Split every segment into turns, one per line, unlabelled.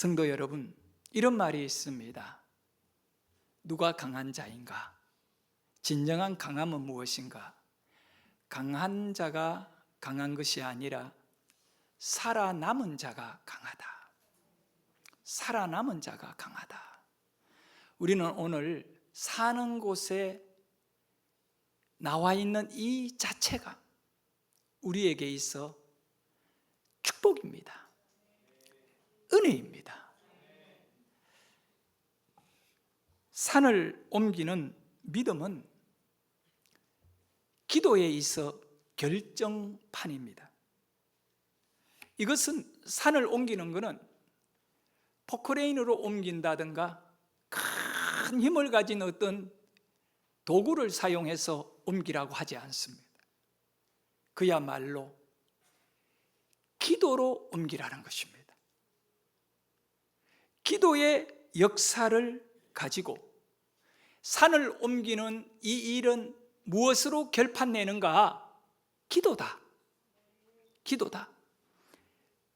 성도 여러분, 이런 말이 있습니다. 누가 강한 자인가? 진정한 강함은 무엇인가? 강한 자가 강한 것이 아니라 살아남은 자가 강하다. 살아남은 자가 강하다. 우리는 오늘 사는 곳에 나와 있는 이 자체가 우리에게 있어 축복입니다. 은혜입니다. 산을 옮기는 믿음은 기도에 있어 결정판입니다. 이것은 산을 옮기는 것은 포크레인으로 옮긴다든가 큰 힘을 가진 어떤 도구를 사용해서 옮기라고 하지 않습니다. 그야말로 기도로 옮기라는 것입니다. 기도의 역사를 가지고 산을 옮기는 이 일은 무엇으로 결판내는가? 기도다. 기도다.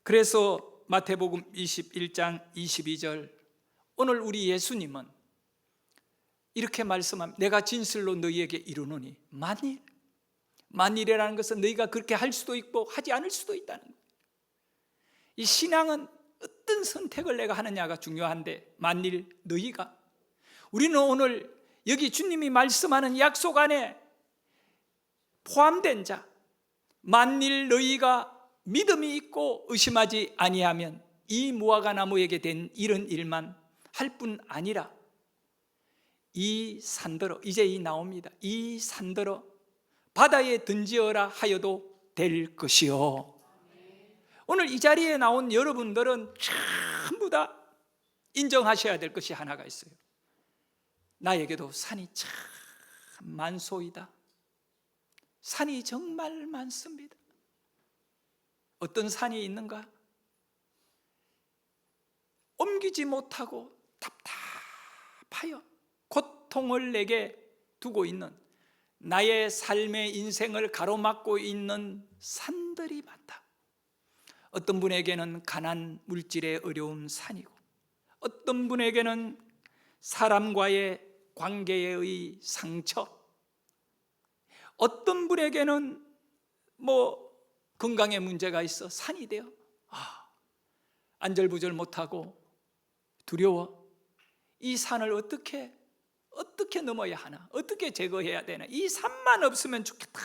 그래서 마태복음 21장 22절, 오늘 우리 예수님은 이렇게 말씀합니다. 내가 진실로 너희에게 이르노니 만일이라는 것은 너희가 그렇게 할 수도 있고 하지 않을 수도 있다는 거예요. 이 신앙은 어떤 선택을 내가 하느냐가 중요한데, 만일 너희가, 우리는 오늘 여기 주님이 말씀하는 약속 안에 포함된 자, 만일 너희가 믿음이 있고 의심하지 아니하면 이 무화과 나무에게 된 이런 일만 할 뿐 아니라 이 산더러, 이제 이 나옵니다. 이 산더러 바다에 던지어라 하여도 될 것이요. 오늘 이 자리에 나온 여러분들은 전부 다 인정하셔야 될 것이 하나가 있어요. 나에게도 산이 참 많소이다. 산이 정말 많습니다. 어떤 산이 있는가? 옮기지 못하고 답답하여 고통을 내게 두고 있는, 나의 삶의 인생을 가로막고 있는 산들이 많다. 어떤 분에게는 가난 물질의 어려운 산이고, 어떤 분에게는 사람과의 관계의 상처, 어떤 분에게는 건강에 문제가 있어 산이 되어 안절부절 못하고 두려워. 이 산을 어떻게 넘어야 하나? 어떻게 제거해야 되나? 이 산만 없으면 좋겠다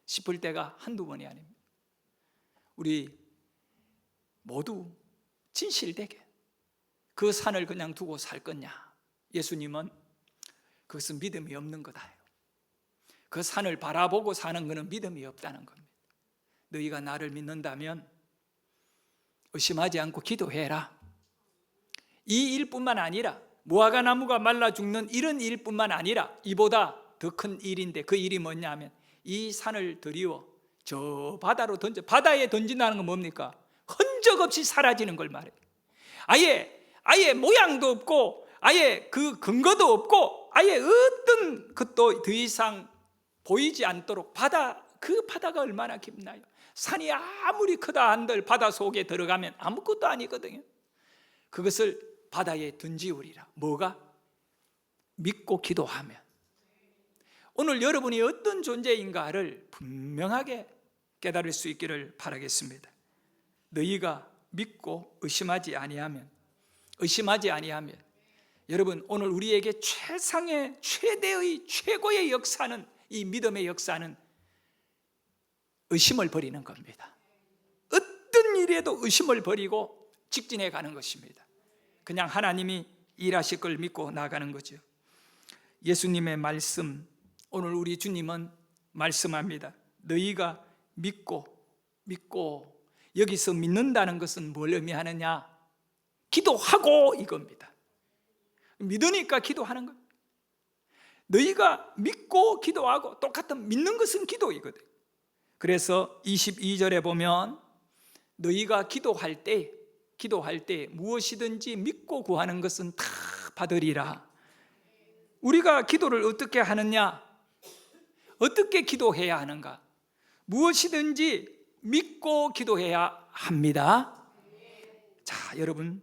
싶을 때가 한두 번이 아닙니다. 우리 모두 진실되게 그 산을 그냥 두고 살 거냐? 예수님은 그것은 믿음이 없는 거다. 그 산을 바라보고 사는 것은 믿음이 없다는 겁니다. 너희가 나를 믿는다면 의심하지 않고 기도해라. 이 일뿐만 아니라, 무화과 나무가 말라 죽는 이런 일뿐만 아니라 이보다 더 큰 일인데, 그 일이 뭐냐면 이 산을 들이워 저 바다로 던져. 바다에 던진다는 건 뭡니까? 흔적 없이 사라지는 걸 말해요. 아예 모양도 없고, 아예 그 근거도 없고, 아예 어떤 것도 더 이상 보이지 않도록 그 바다가 얼마나 깊나요? 산이 아무리 크다 한들 바다 속에 들어가면 아무것도 아니거든요. 그것을 바다에 던지우리라. 뭐가? 믿고 기도하면. 오늘 여러분이 어떤 존재인가를 분명하게 깨달을 수 있기를 바라겠습니다. 너희가 믿고 의심하지 아니하면, 여러분, 오늘 우리에게 최대의 최고의 역사는, 이 믿음의 역사는 의심을 버리는 겁니다. 어떤 일에도 의심을 버리고 직진해 가는 것입니다. 그냥 하나님이 일하실 걸 믿고 나가는 거죠. 예수님의 말씀, 오늘 우리 주님은 말씀합니다. 너희가 믿고, 여기서 믿는다는 것은 뭘 의미하느냐? 기도하고 이겁니다. 믿으니까 기도하는 겁니다. 너희가 믿고 기도하고, 똑같은 믿는 것은 기도이거든. 그래서 22절에 보면 너희가 기도할 때 무엇이든지 믿고 구하는 것은 다 받으리라. 우리가 기도를 어떻게 하느냐? 어떻게 기도해야 하는가? 무엇이든지 믿고 기도해야 합니다. 자, 여러분,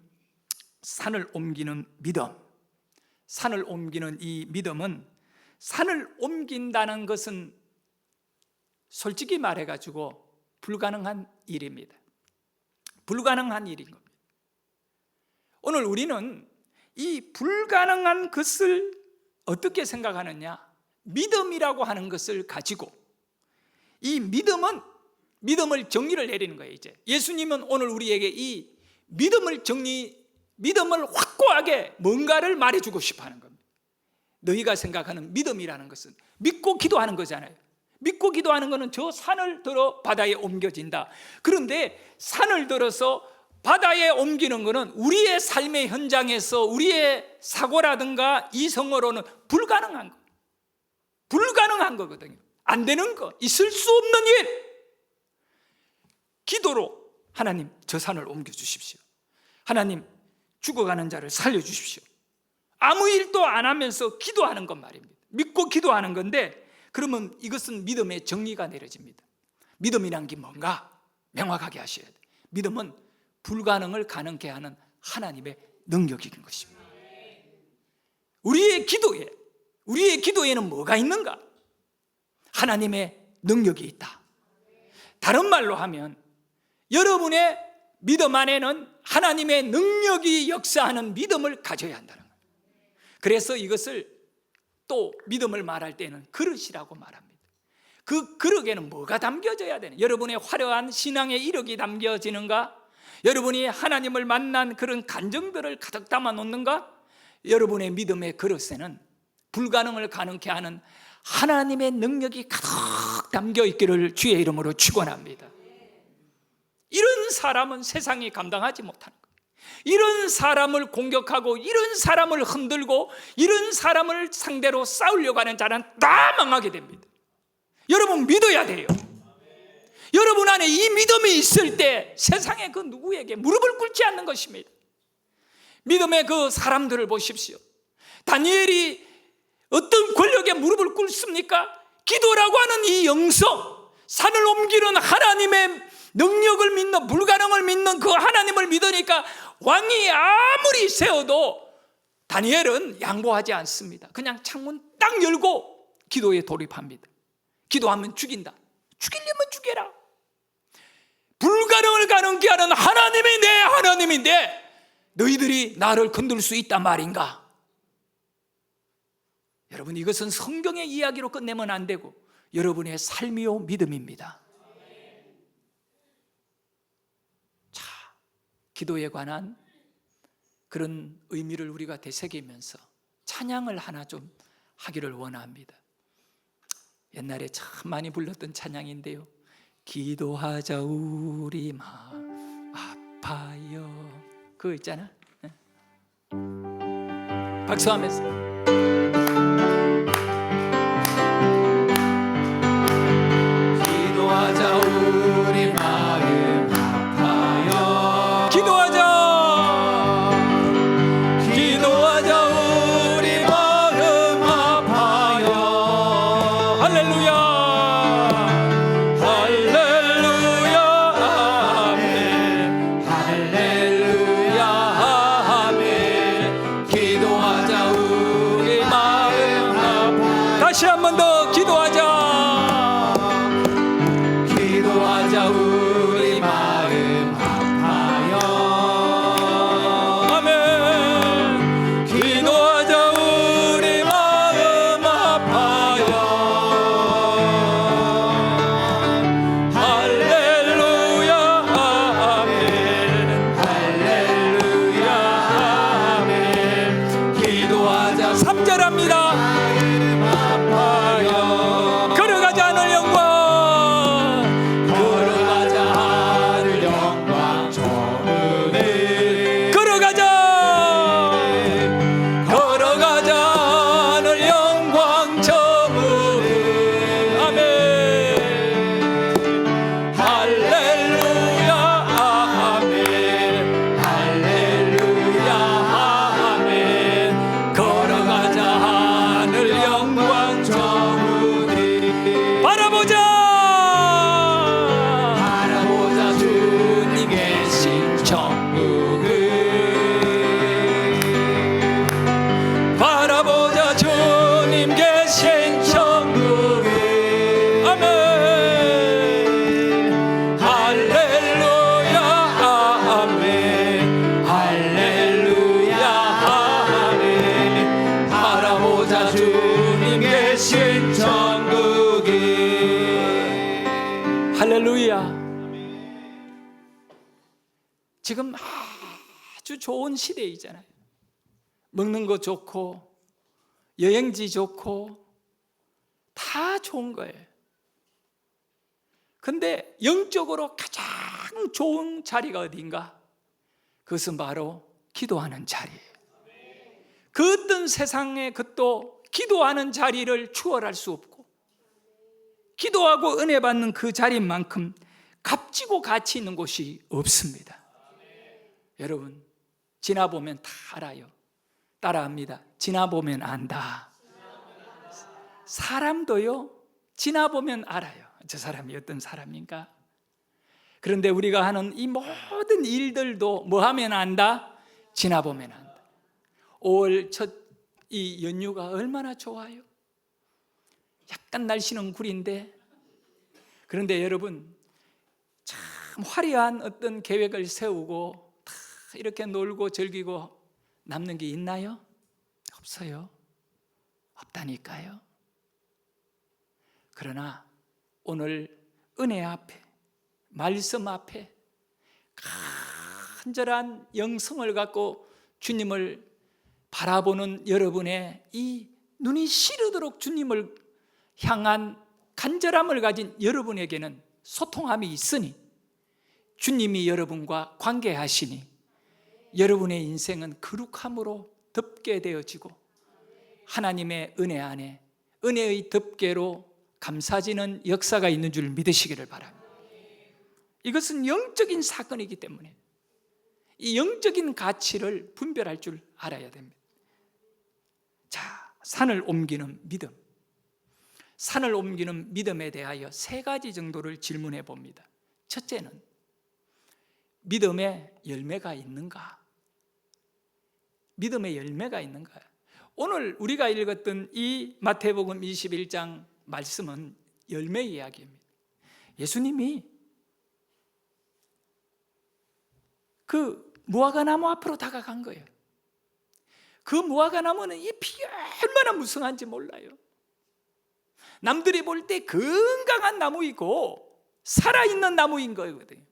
산을 옮기는 믿음, 산을 옮기는 이 믿음은, 산을 옮긴다는 것은 솔직히 말해가지고 불가능한 일입니다. 불가능한 일인 겁니다. 오늘 우리는 이 불가능한 것을 어떻게 생각하느냐? 믿음이라고 하는 것을 가지고, 이 믿음을 정리를 내리는 거예요. 이제 예수님은 오늘 우리에게 이 믿음을 확고하게 뭔가를 말해주고 싶어 하는 겁니다. 너희가 생각하는 믿음이라는 것은 믿고 기도하는 거잖아요. 믿고 기도하는 것은 저 산을 들어 바다에 옮겨진다. 그런데 산을 들어서 바다에 옮기는 것은 우리의 삶의 현장에서 우리의 사고라든가 이성으로는 불가능한 거, 불가능한 거거든요. 안 되는 거, 있을 수 없는 일. 기도로 하나님, 저 산을 옮겨주십시오. 하나님, 죽어가는 자를 살려주십시오. 아무 일도 안 하면서 기도하는 것 말입니다. 믿고 기도하는 건데, 그러면 이것은 믿음의 정리가 내려집니다. 믿음이란 게 뭔가 명확하게 하셔야 돼요. 믿음은 불가능을 가능케 하는 하나님의 능력인 것입니다. 우리의 기도에는 뭐가 있는가? 하나님의 능력이 있다. 다른 말로 하면 여러분의 믿음 안에는 하나님의 능력이 역사하는 믿음을 가져야 한다는 거예요. 그래서 이것을 또 믿음을 말할 때는 그릇이라고 말합니다. 그 그릇에는 뭐가 담겨져야 되는? 여러분의 화려한 신앙의 이력이 담겨지는가? 여러분이 하나님을 만난 그런 감정들을 가득 담아 놓는가? 여러분의 믿음의 그릇에는 불가능을 가능케 하는 하나님의 능력이 가득 담겨 있기를 주의 이름으로 축원합니다. 이런 사람은 세상이 감당하지 못하는 거예요. 이런 사람을 공격하고 이런 사람을 흔들고 이런 사람을 상대로 싸우려고 하는 자는 다 망하게 됩니다. 여러분 믿어야 돼요. 여러분 안에 이 믿음이 있을 때 세상에 그 누구에게 무릎을 꿇지 않는 것입니다. 믿음의 그 사람들을 보십시오. 다니엘이 어떤 권력에 무릎을 꿇습니까? 기도라고 하는 이 영성, 산을 옮기는 하나님의 능력을 믿는, 불가능을 믿는 그 하나님을 믿으니까 왕이 아무리 세워도 다니엘은 양보하지 않습니다. 그냥 창문 딱 열고 기도에 돌입합니다. 기도하면 죽인다. 죽이려면 죽여라. 불가능을 가능케 하는 하나님이 내 하나님인데 너희들이 나를 건들 수 있단 말인가? 여러분, 이것은 성경의 이야기로 끝내면 안 되고 여러분의 삶이요 믿음입니다. 자, 기도에 관한 그런 의미를 우리가 되새기면서 찬양을 하나 좀 하기를 원합니다. 옛날에 참 많이 불렀던 찬양인데요, 기도하자 우리 마음 아파요, 그거 있잖아. 박수하면서 기도하자 우리 마음 아파요, 기도하자 우리 마음 아파요. 할렐루야 할렐루야 아멘, 할렐루야 아멘. 기도하자 우리 마음 아파요. 다시 한 번 더 기도하자 우리 마음 아파요. 아멘. 기도하자 우리 마음 아파요. 할렐루야 아멘, 할렐루야 아멘. 기도하자 3절합니다. 아파요. 걸어가자 하늘 영광, 걸어가자 아주 좋은 시대이잖아요. 먹는 거 좋고 여행지 좋고 다 좋은 거예요. 근데 영적으로 가장 좋은 자리가 어딘가? 그것은 바로 기도하는 자리예요. 그 어떤 세상의 것도 기도하는 자리를 추월할 수 없고, 기도하고 은혜 받는 그 자리만큼 값지고 가치 있는 곳이 없습니다. 여러분, 지나보면 다 알아요. 따라합니다. 지나보면 안다. 사람도요, 지나보면 알아요. 저 사람이 어떤 사람인가? 그런데 우리가 하는 이 모든 일들도 뭐 하면 안다? 지나보면 안다. 5월 첫 이 연휴가 얼마나 좋아요. 약간 날씨는 구린데, 그런데 여러분, 참 화려한 어떤 계획을 세우고 다 이렇게 놀고 즐기고 남는 게 있나요? 없어요. 없다니까요. 그러나 오늘 은혜 앞에, 말씀 앞에 간절한 영성을 갖고 주님을 바라보는 여러분의 이 눈이 시르도록 주님을 향한 간절함을 가진 여러분에게는 소통함이 있으니, 주님이 여러분과 관계하시니 여러분의 인생은 거룩함으로 덮게 되어지고 하나님의 은혜 안에 은혜의 덮개로 감싸지는 역사가 있는 줄 믿으시기를 바랍니다. 이것은 영적인 사건이기 때문에 이 영적인 가치를 분별할 줄 알아야 됩니다. 자, 산을 옮기는 믿음. 산을 옮기는 믿음에 대하여 3가지 정도를 질문해 봅니다. 첫째는 믿음의 열매가 있는가? 믿음의 열매가 있는가? 오늘 우리가 읽었던 이 마태복음 21장 말씀은 열매 이야기입니다. 예수님이 그 무화과나무 앞으로 다가간 거예요. 그 무화과나무는 잎이 얼마나 무성한지 몰라요. 남들이 볼 때 건강한 나무이고 살아있는 나무인 거거든요.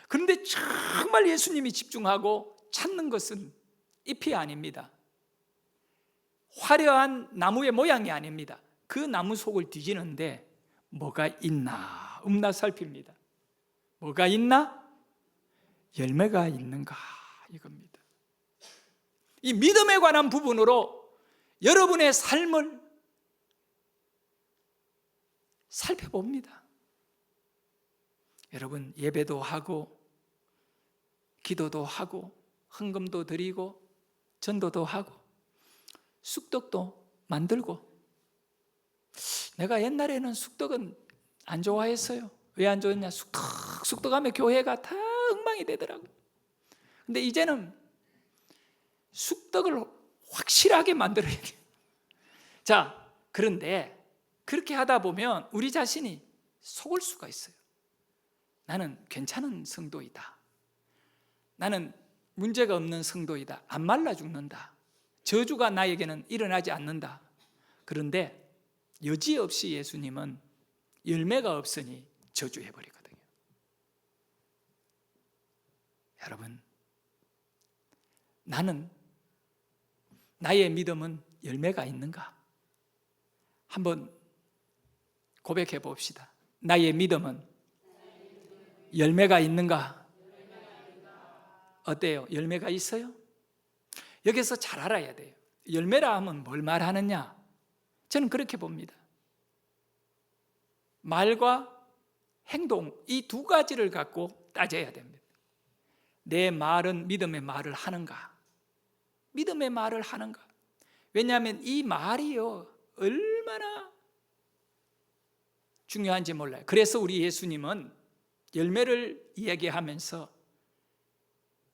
그런데 정말 예수님이 집중하고 찾는 것은 잎이 아닙니다. 화려한 나무의 모양이 아닙니다. 그 나무 속을 뒤지는데 뭐가 있나 없나 살핍니다. 뭐가 있나? 열매가 있는가? 이겁니다. 이 믿음에 관한 부분으로 여러분의 삶을 살펴봅니다. 여러분, 예배도 하고 기도도 하고 헌금도 드리고 전도도 하고 쑥떡도 만들고, 내가 옛날에는 쑥떡은 안 좋아했어요. 왜 안 좋았냐? 쑥떡하면 교회가 다 엉망이 되더라고요. 근데 이제는 쑥떡을 확실하게 만들어야 돼요. 자, 그런데 그렇게 하다 보면 우리 자신이 속을 수가 있어요. 나는 괜찮은 성도이다. 나는 문제가 없는 성도이다. 안 말라 죽는다. 저주가 나에게는 일어나지 않는다. 그런데 여지없이 예수님은 열매가 없으니 저주해버리거든요. 여러분, 나의 믿음은 열매가 있는가? 한번 고백해 봅시다. 나의 믿음은 열매가 있는가? 어때요? 열매가 있어요? 여기서 잘 알아야 돼요. 열매라 하면 뭘 말하느냐? 저는 그렇게 봅니다. 말과 행동, 이 2가지를 갖고 따져야 됩니다. 내 말은 믿음의 말을 하는가? 믿음의 말을 하는가? 왜냐하면 이 말이요, 얼마나 중요한지 몰라요. 그래서 우리 예수님은 열매를 이야기하면서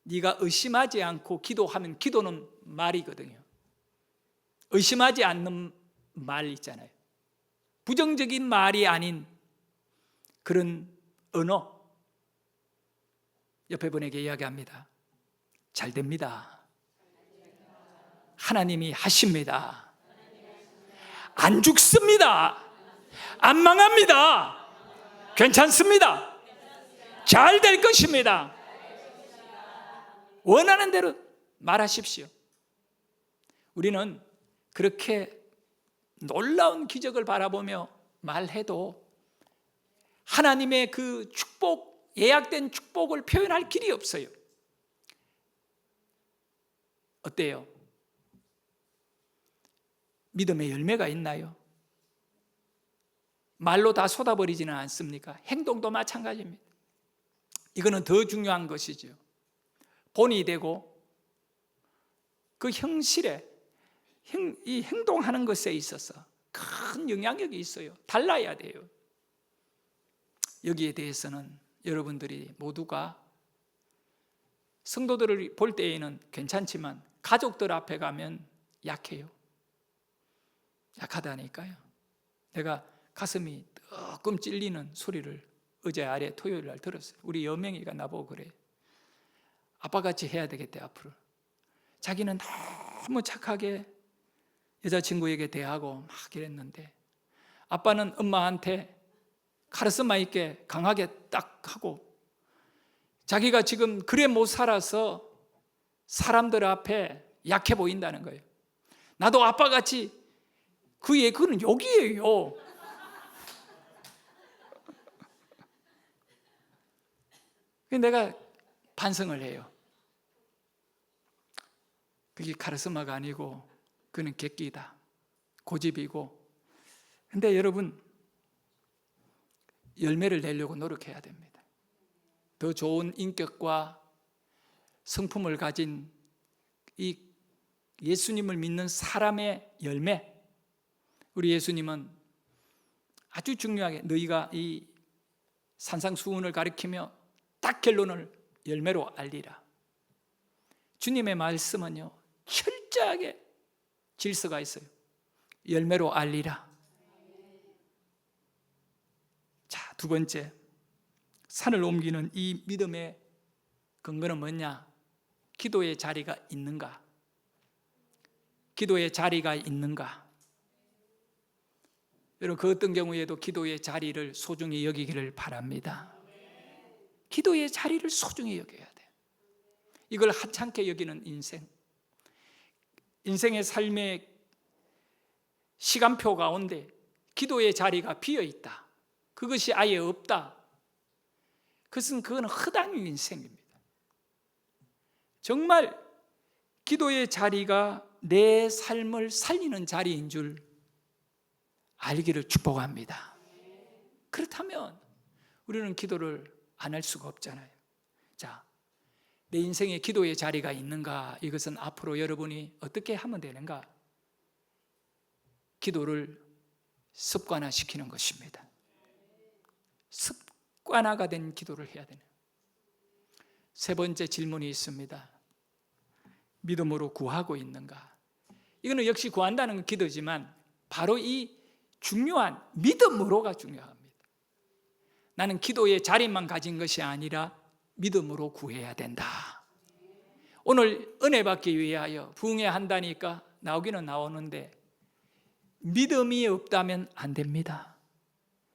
네가 의심하지 않고 기도하면, 기도는 말이거든요. 의심하지 않는 말 있잖아요. 부정적인 말이 아닌 그런 언어. 옆에 분에게 이야기합니다. 잘 됩니다. 하나님이 하십니다. 안 죽습니다. 안 망합니다. 괜찮습니다. 잘 될 것입니다. 원하는 대로 말하십시오. 우리는 그렇게 놀라운 기적을 바라보며 말해도 하나님의 그 축복, 예약된 축복을 표현할 길이 없어요. 어때요? 믿음의 열매가 있나요? 말로 다 쏟아버리지는 않습니까? 행동도 마찬가지입니다. 이거는 더 중요한 것이죠. 본이 되고 그 형실에, 이 행동하는 것에 있어서 큰 영향력이 있어요. 달라야 돼요. 여기에 대해서는 여러분들이 모두가 성도들을 볼 때에는 괜찮지만 가족들 앞에 가면 약해요. 약하다니까요. 내가 가슴이 뜨끔 찔리는 소리를 어제 아래 토요일 날 들었어요. 우리 여명이가 나보고 그래. 아빠같이 해야 되겠대 앞으로. 자기는 너무 착하게 여자친구에게 대하고 막 이랬는데 아빠는 엄마한테 카리스마 있게 강하게 딱 하고 자기가 지금 그래 못 살아서 사람들 앞에 약해 보인다는 거예요. 나도 아빠같이 그는 욕이에요. 내가 반성을 해요. 그게 카리스마가 아니고 그는 객기다, 고집이고. 근데 여러분 열매를 내려고 노력해야 됩니다. 더 좋은 인격과 성품을 가진 이 예수님을 믿는 사람의 열매. 우리 예수님은 아주 중요하게 너희가 이 산상수훈을 가리키며 딱 결론을 열매로 알리라. 주님의 말씀은요 철저하게 질서가 있어요. 열매로 알리라. 자, 두 번째, 산을 옮기는 이 믿음의 근거는 뭐냐? 기도의 자리가 있는가? 기도의 자리가 있는가? 여러분, 그 어떤 경우에도 기도의 자리를 소중히 여기기를 바랍니다. 기도의 자리를 소중히 여겨야 돼요. 이걸 하찮게 여기는 인생의 삶의 시간표 가운데 기도의 자리가 비어 있다, 그것이 아예 없다, 그건 허당인 인생입니다. 정말 기도의 자리가 내 삶을 살리는 자리인 줄 알기를 축복합니다. 그렇다면 우리는 기도를 안 할 수가 없잖아요. 자, 내 인생에 기도의 자리가 있는가? 이것은 앞으로 여러분이 어떻게 하면 되는가? 기도를 습관화시키는 것입니다. 습관화가 된 기도를 해야 되는. 세 번째 질문이 있습니다. 믿음으로 구하고 있는가? 이거는 역시 구한다는 건 기도지만 바로 이 중요한 믿음으로가 중요합니다. 나는 기도의 자리만 가진 것이 아니라 믿음으로 구해야 된다. 오늘 은혜 받기 위하여 부흥해야 한다니까 나오기는 나오는데 믿음이 없다면 안 됩니다.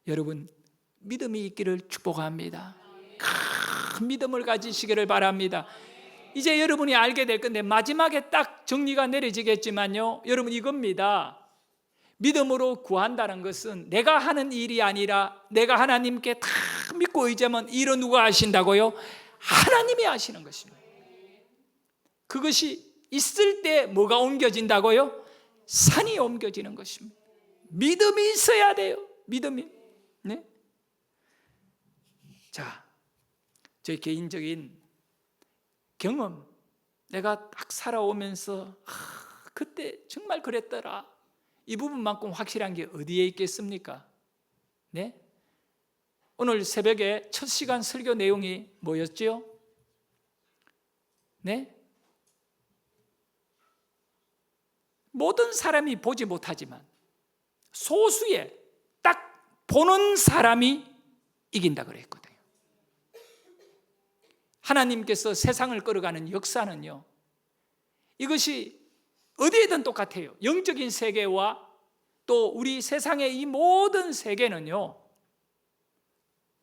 여러분, 믿음이 있기를 축복합니다. 큰 믿음을 가지시기를 바랍니다. 이제 여러분이 알게 될 건데 마지막에 딱 정리가 내려지겠지만요, 여러분 이겁니다. 믿음으로 구한다는 것은 내가 하는 일이 아니라 내가 하나님께 다 믿고 의지하면 일은 누가 하신다고요? 하나님이 하시는 것입니다. 그것이 있을 때 뭐가 옮겨진다고요? 산이 옮겨지는 것입니다. 믿음이 있어야 돼요. 믿음이. 네? 자, 제 개인적인 경험, 내가 딱 살아오면서 그때 정말 그랬더라, 이 부분만큼 확실한 게 어디에 있겠습니까? 네? 오늘 새벽에 첫 시간 설교 내용이 뭐였죠? 네? 모든 사람이 보지 못하지만 소수의 딱 보는 사람이 이긴다 그랬거든요. 하나님께서 세상을 끌어가는 역사는요, 이것이 어디에든 똑같아요. 영적인 세계와 또 우리 세상의 이 모든 세계는요,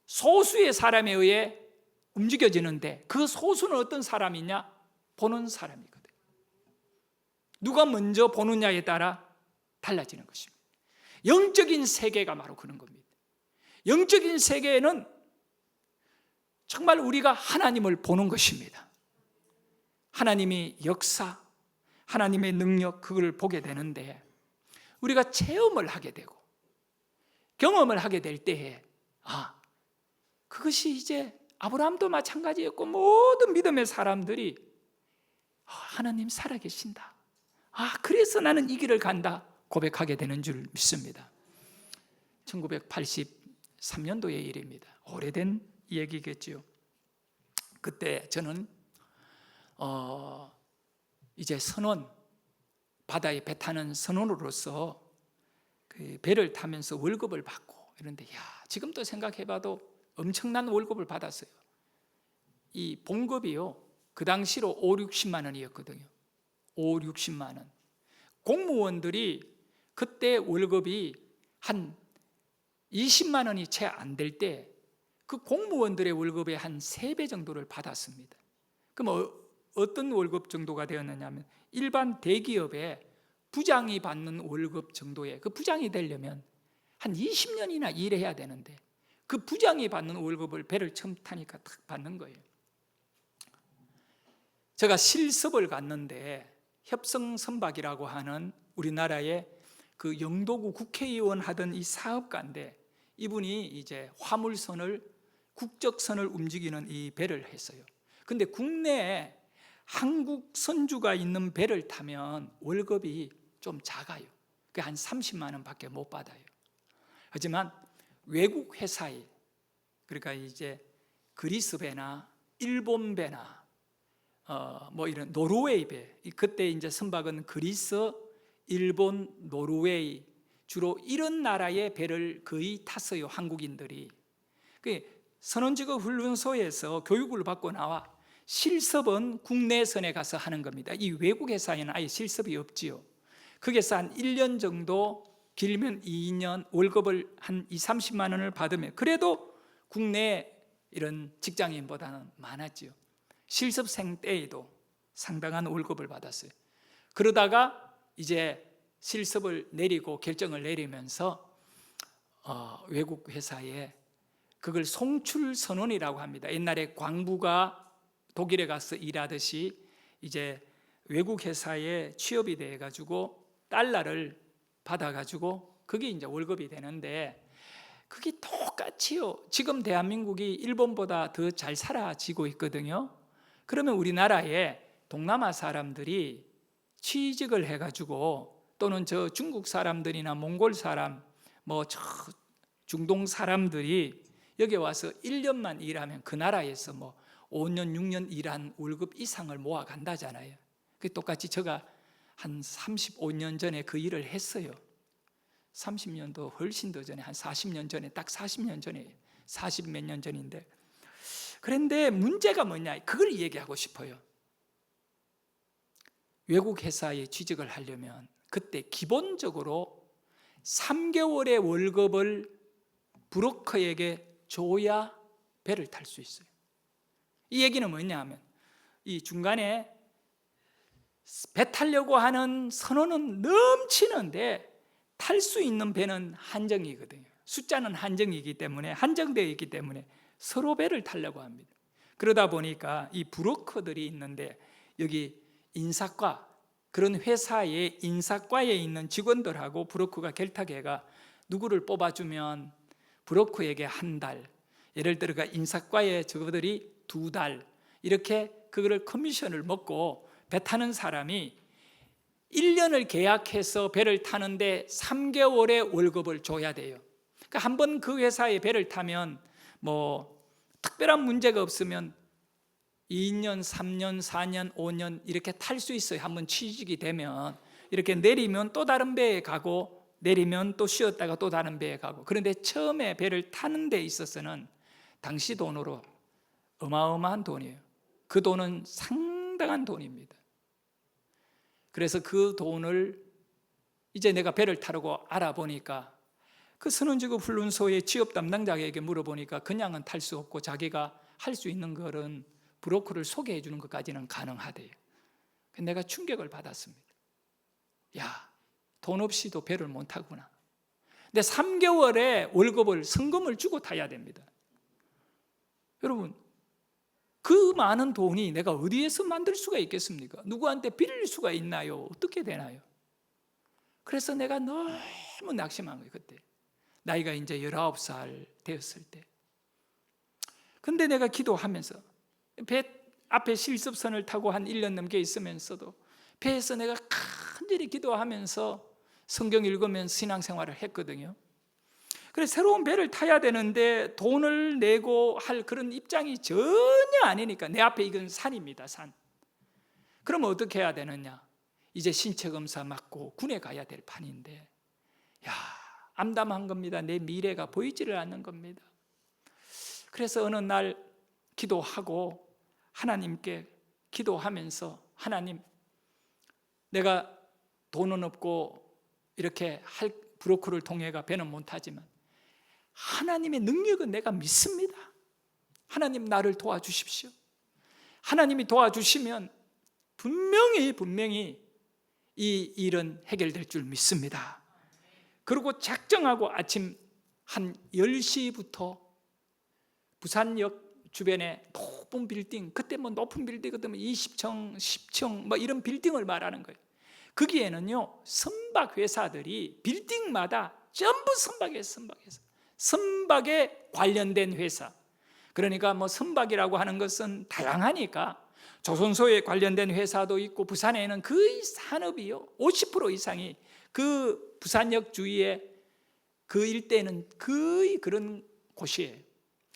소수의 사람에 의해 움직여지는데 그 소수는 어떤 사람이냐? 보는 사람이거든요. 누가 먼저 보느냐에 따라 달라지는 것입니다. 영적인 세계가 바로 그런 겁니다. 영적인 세계에는 정말 우리가 하나님을 보는 것입니다. 하나님의 역사, 하나님의 능력, 그걸 보게 되는데 우리가 체험을 하게 되고 경험을 하게 될 때에 그것이 이제 아브라함도 마찬가지였고 모든 믿음의 사람들이 하나님 살아계신다. 그래서 나는 이 길을 간다 고백하게 되는 줄 믿습니다. 1983년도의 일입니다. 오래된 얘기겠죠. 그때 저는 이제 선원, 바다에 배 타는 선원으로서 그 배를 타면서 월급을 받고 이런데 지금도 생각해봐도 엄청난 월급을 받았어요. 이 봉급이요, 그 당시로 5, 60만 원이었거든요. 5, 60만 원. 공무원들이 그때 월급이 한 20만 원이 채 안 될 때 그 공무원들의 월급의 한 3배 정도를 받았습니다. 그럼 어떤 월급 정도가 되었느냐 하면 일반 대기업의 부장이 받는 월급 정도의, 그 부장이 되려면 한 20년이나 일해야 되는데 그 부장이 받는 월급을 배를 처음 타니까 탁 받는 거예요. 제가 실습을 갔는데 협성선박이라고 하는 우리나라의 그 영도구 국회의원 하던 이 사업가인데 이분이 이제 화물선을, 국적선을 움직이는 이 배를 했어요. 근데 국내에 한국 선주가 있는 배를 타면 월급이 좀 작아요. 그게 한 30만 원 밖에 못 받아요. 하지만 외국 회사에, 그러니까 이제 그리스 배나 일본 배나 이런 노르웨이 배, 그때 이제 선박은 그리스, 일본, 노르웨이 주로 이런 나라의 배를 거의 탔어요. 한국인들이. 선원직업 훈련소에서 교육을 받고 나와 실습은 국내선에 가서 하는 겁니다. 이 외국 회사에는 아예 실습이 없지요. 거기서 한 1년 정도, 길면 2년 월급을 한 2, 30만 원을 받으면 그래도 국내 이런 직장인보다는 많았지요. 실습생 때에도 상당한 월급을 받았어요. 그러다가 이제 실습을 내리고 결정을 내리면서 외국 회사에 그걸 송출선원이라고 합니다. 옛날에 광부가 독일에 가서 일하듯이 이제 외국 회사에 취업이 돼 가지고 달러를 받아 가지고 그게 이제 월급이 되는데 그게 똑같이요. 지금 대한민국이 일본보다 더 잘 살아지고 있거든요. 그러면 우리나라에 동남아 사람들이 취직을 해 가지고 또는 저 중국 사람들이나 몽골 사람, 저 중동 사람들이 여기 와서 1년만 일하면 그 나라에서 5년, 6년 일한 월급 이상을 모아 간다잖아요. 똑같이 제가 한 35년 전에 그 일을 했어요. 30년도 훨씬 더 전에, 한 40년 전에, 딱 40년 전에, 40 몇 년 전인데. 그런데 문제가 뭐냐, 그걸 얘기하고 싶어요. 외국 회사에 취직을 하려면 그때 기본적으로 3개월의 월급을 브로커에게 줘야 배를 탈 수 있어요. 이 얘기는 뭐냐 하면 이 중간에 배 타려고 하는 선원은 넘치는데 탈 수 있는 배는 한정이거든요. 숫자는 한정이기 때문에, 한정되어 있기 때문에 서로 배를 타려고 합니다. 그러다 보니까 이 브로커들이 있는데 여기 인사과, 그런 회사의 인사과에 있는 직원들하고 브로커가 결탁해가 누구를 뽑아주면 브로커에게 한 달, 예를 들어 인사과에 저들이 2달, 이렇게 그거를 커미션을 먹고 배 타는 사람이 1년을 계약해서 배를 타는데 3개월의 월급을 줘야 돼요. 그러니까 한번 그 회사에 배를 타면 특별한 문제가 없으면 2년, 3년, 4년, 5년 이렇게 탈 수 있어요. 한번 취직이 되면 이렇게 내리면 또 다른 배에 가고 내리면 또 쉬었다가 또 다른 배에 가고. 그런데 처음에 배를 타는 데 있어서는 당시 돈으로 어마어마한 돈이에요. 그 돈은 상당한 돈입니다. 그래서 그 돈을 이제 내가 배를 타려고 알아보니까 그 선원직업 훈련소의 취업 담당자에게 물어보니까 그냥은 탈 수 없고 자기가 할 수 있는 것은 브로커를 소개해 주는 것까지는 가능하대요. 내가 충격을 받았습니다. 야, 돈 없이도 배를 못 타구나. 근데 3개월에 월급을 성금을 주고 타야 됩니다. 여러분, 그 많은 돈이 내가 어디에서 만들 수가 있겠습니까? 누구한테 빌릴 수가 있나요? 어떻게 되나요? 그래서 내가 너무 낙심한 거예요. 그때 나이가 이제 19살 되었을 때. 근데 내가 기도하면서 배 앞에 실습선을 타고 한 1년 넘게 있으면서도 배에서 내가 간절히 기도하면서 성경 읽으면서 신앙생활을 했거든요. 그래서 새로운 배를 타야 되는데 돈을 내고 할 그런 입장이 전혀 아니니까, 내 앞에 이건 산입니다, 산. 그러면 어떻게 해야 되느냐? 이제 신체 검사 맞고 군에 가야 될 판인데, 야, 암담한 겁니다. 내 미래가 보이지를 않는 겁니다. 그래서 어느 날 기도하고 하나님께 기도하면서, 하나님, 내가 돈은 없고 이렇게 할 브로커를 통해가 배는 못하지만 하나님의 능력은 내가 믿습니다. 하나님, 나를 도와주십시오. 하나님이 도와주시면 분명히 이 일은 해결될 줄 믿습니다. 그리고 작정하고 아침 한 10시부터 부산역 주변에 높은 빌딩, 그때 뭐 높은 빌딩, 그때 뭐 20층, 10층 뭐 이런 빌딩을 말하는 거예요. 거기에는요, 선박 회사들이 빌딩마다 전부 선박에 관련된 회사. 그러니까 뭐 선박이라고 하는 것은 다양하니까 조선소에 관련된 회사도 있고, 부산에는 거의 산업이요 50% 이상이 그 부산역 주위에 그 일대는 거의 그런 곳이에요.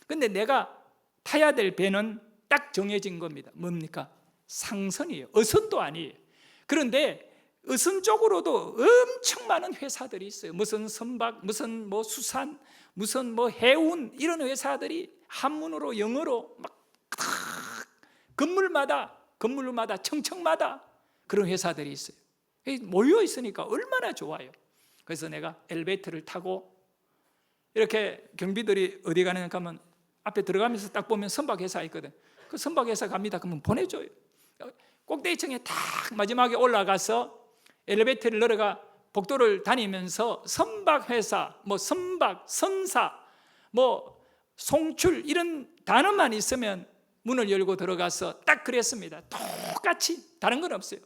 근데 내가 타야 될 배는 딱 정해진 겁니다. 뭡니까? 상선이에요. 어선도 아니에요. 그런데 어선 쪽으로도 엄청 많은 회사들이 있어요. 무슨 선박, 무슨 뭐 수산, 무슨 뭐 해운, 이런 회사들이 한문으로 영어로 막 건물마다 청청마다 그런 회사들이 있어요. 모여 있으니까 얼마나 좋아요. 그래서 내가 엘리베이터를 타고 이렇게 경비들이 어디 가느냐 하면 앞에 들어가면서 딱 보면 선박회사 있거든. 그 선박회사 갑니다. 그러면 보내줘요. 꼭대기층에 딱 마지막에 올라가서 엘리베이터를 내려가 복도를 다니면서 선박회사, 뭐 선박, 선사, 뭐 송출 이런 단어만 있으면 문을 열고 들어가서 딱 그랬습니다. 똑같이 다른 건 없어요.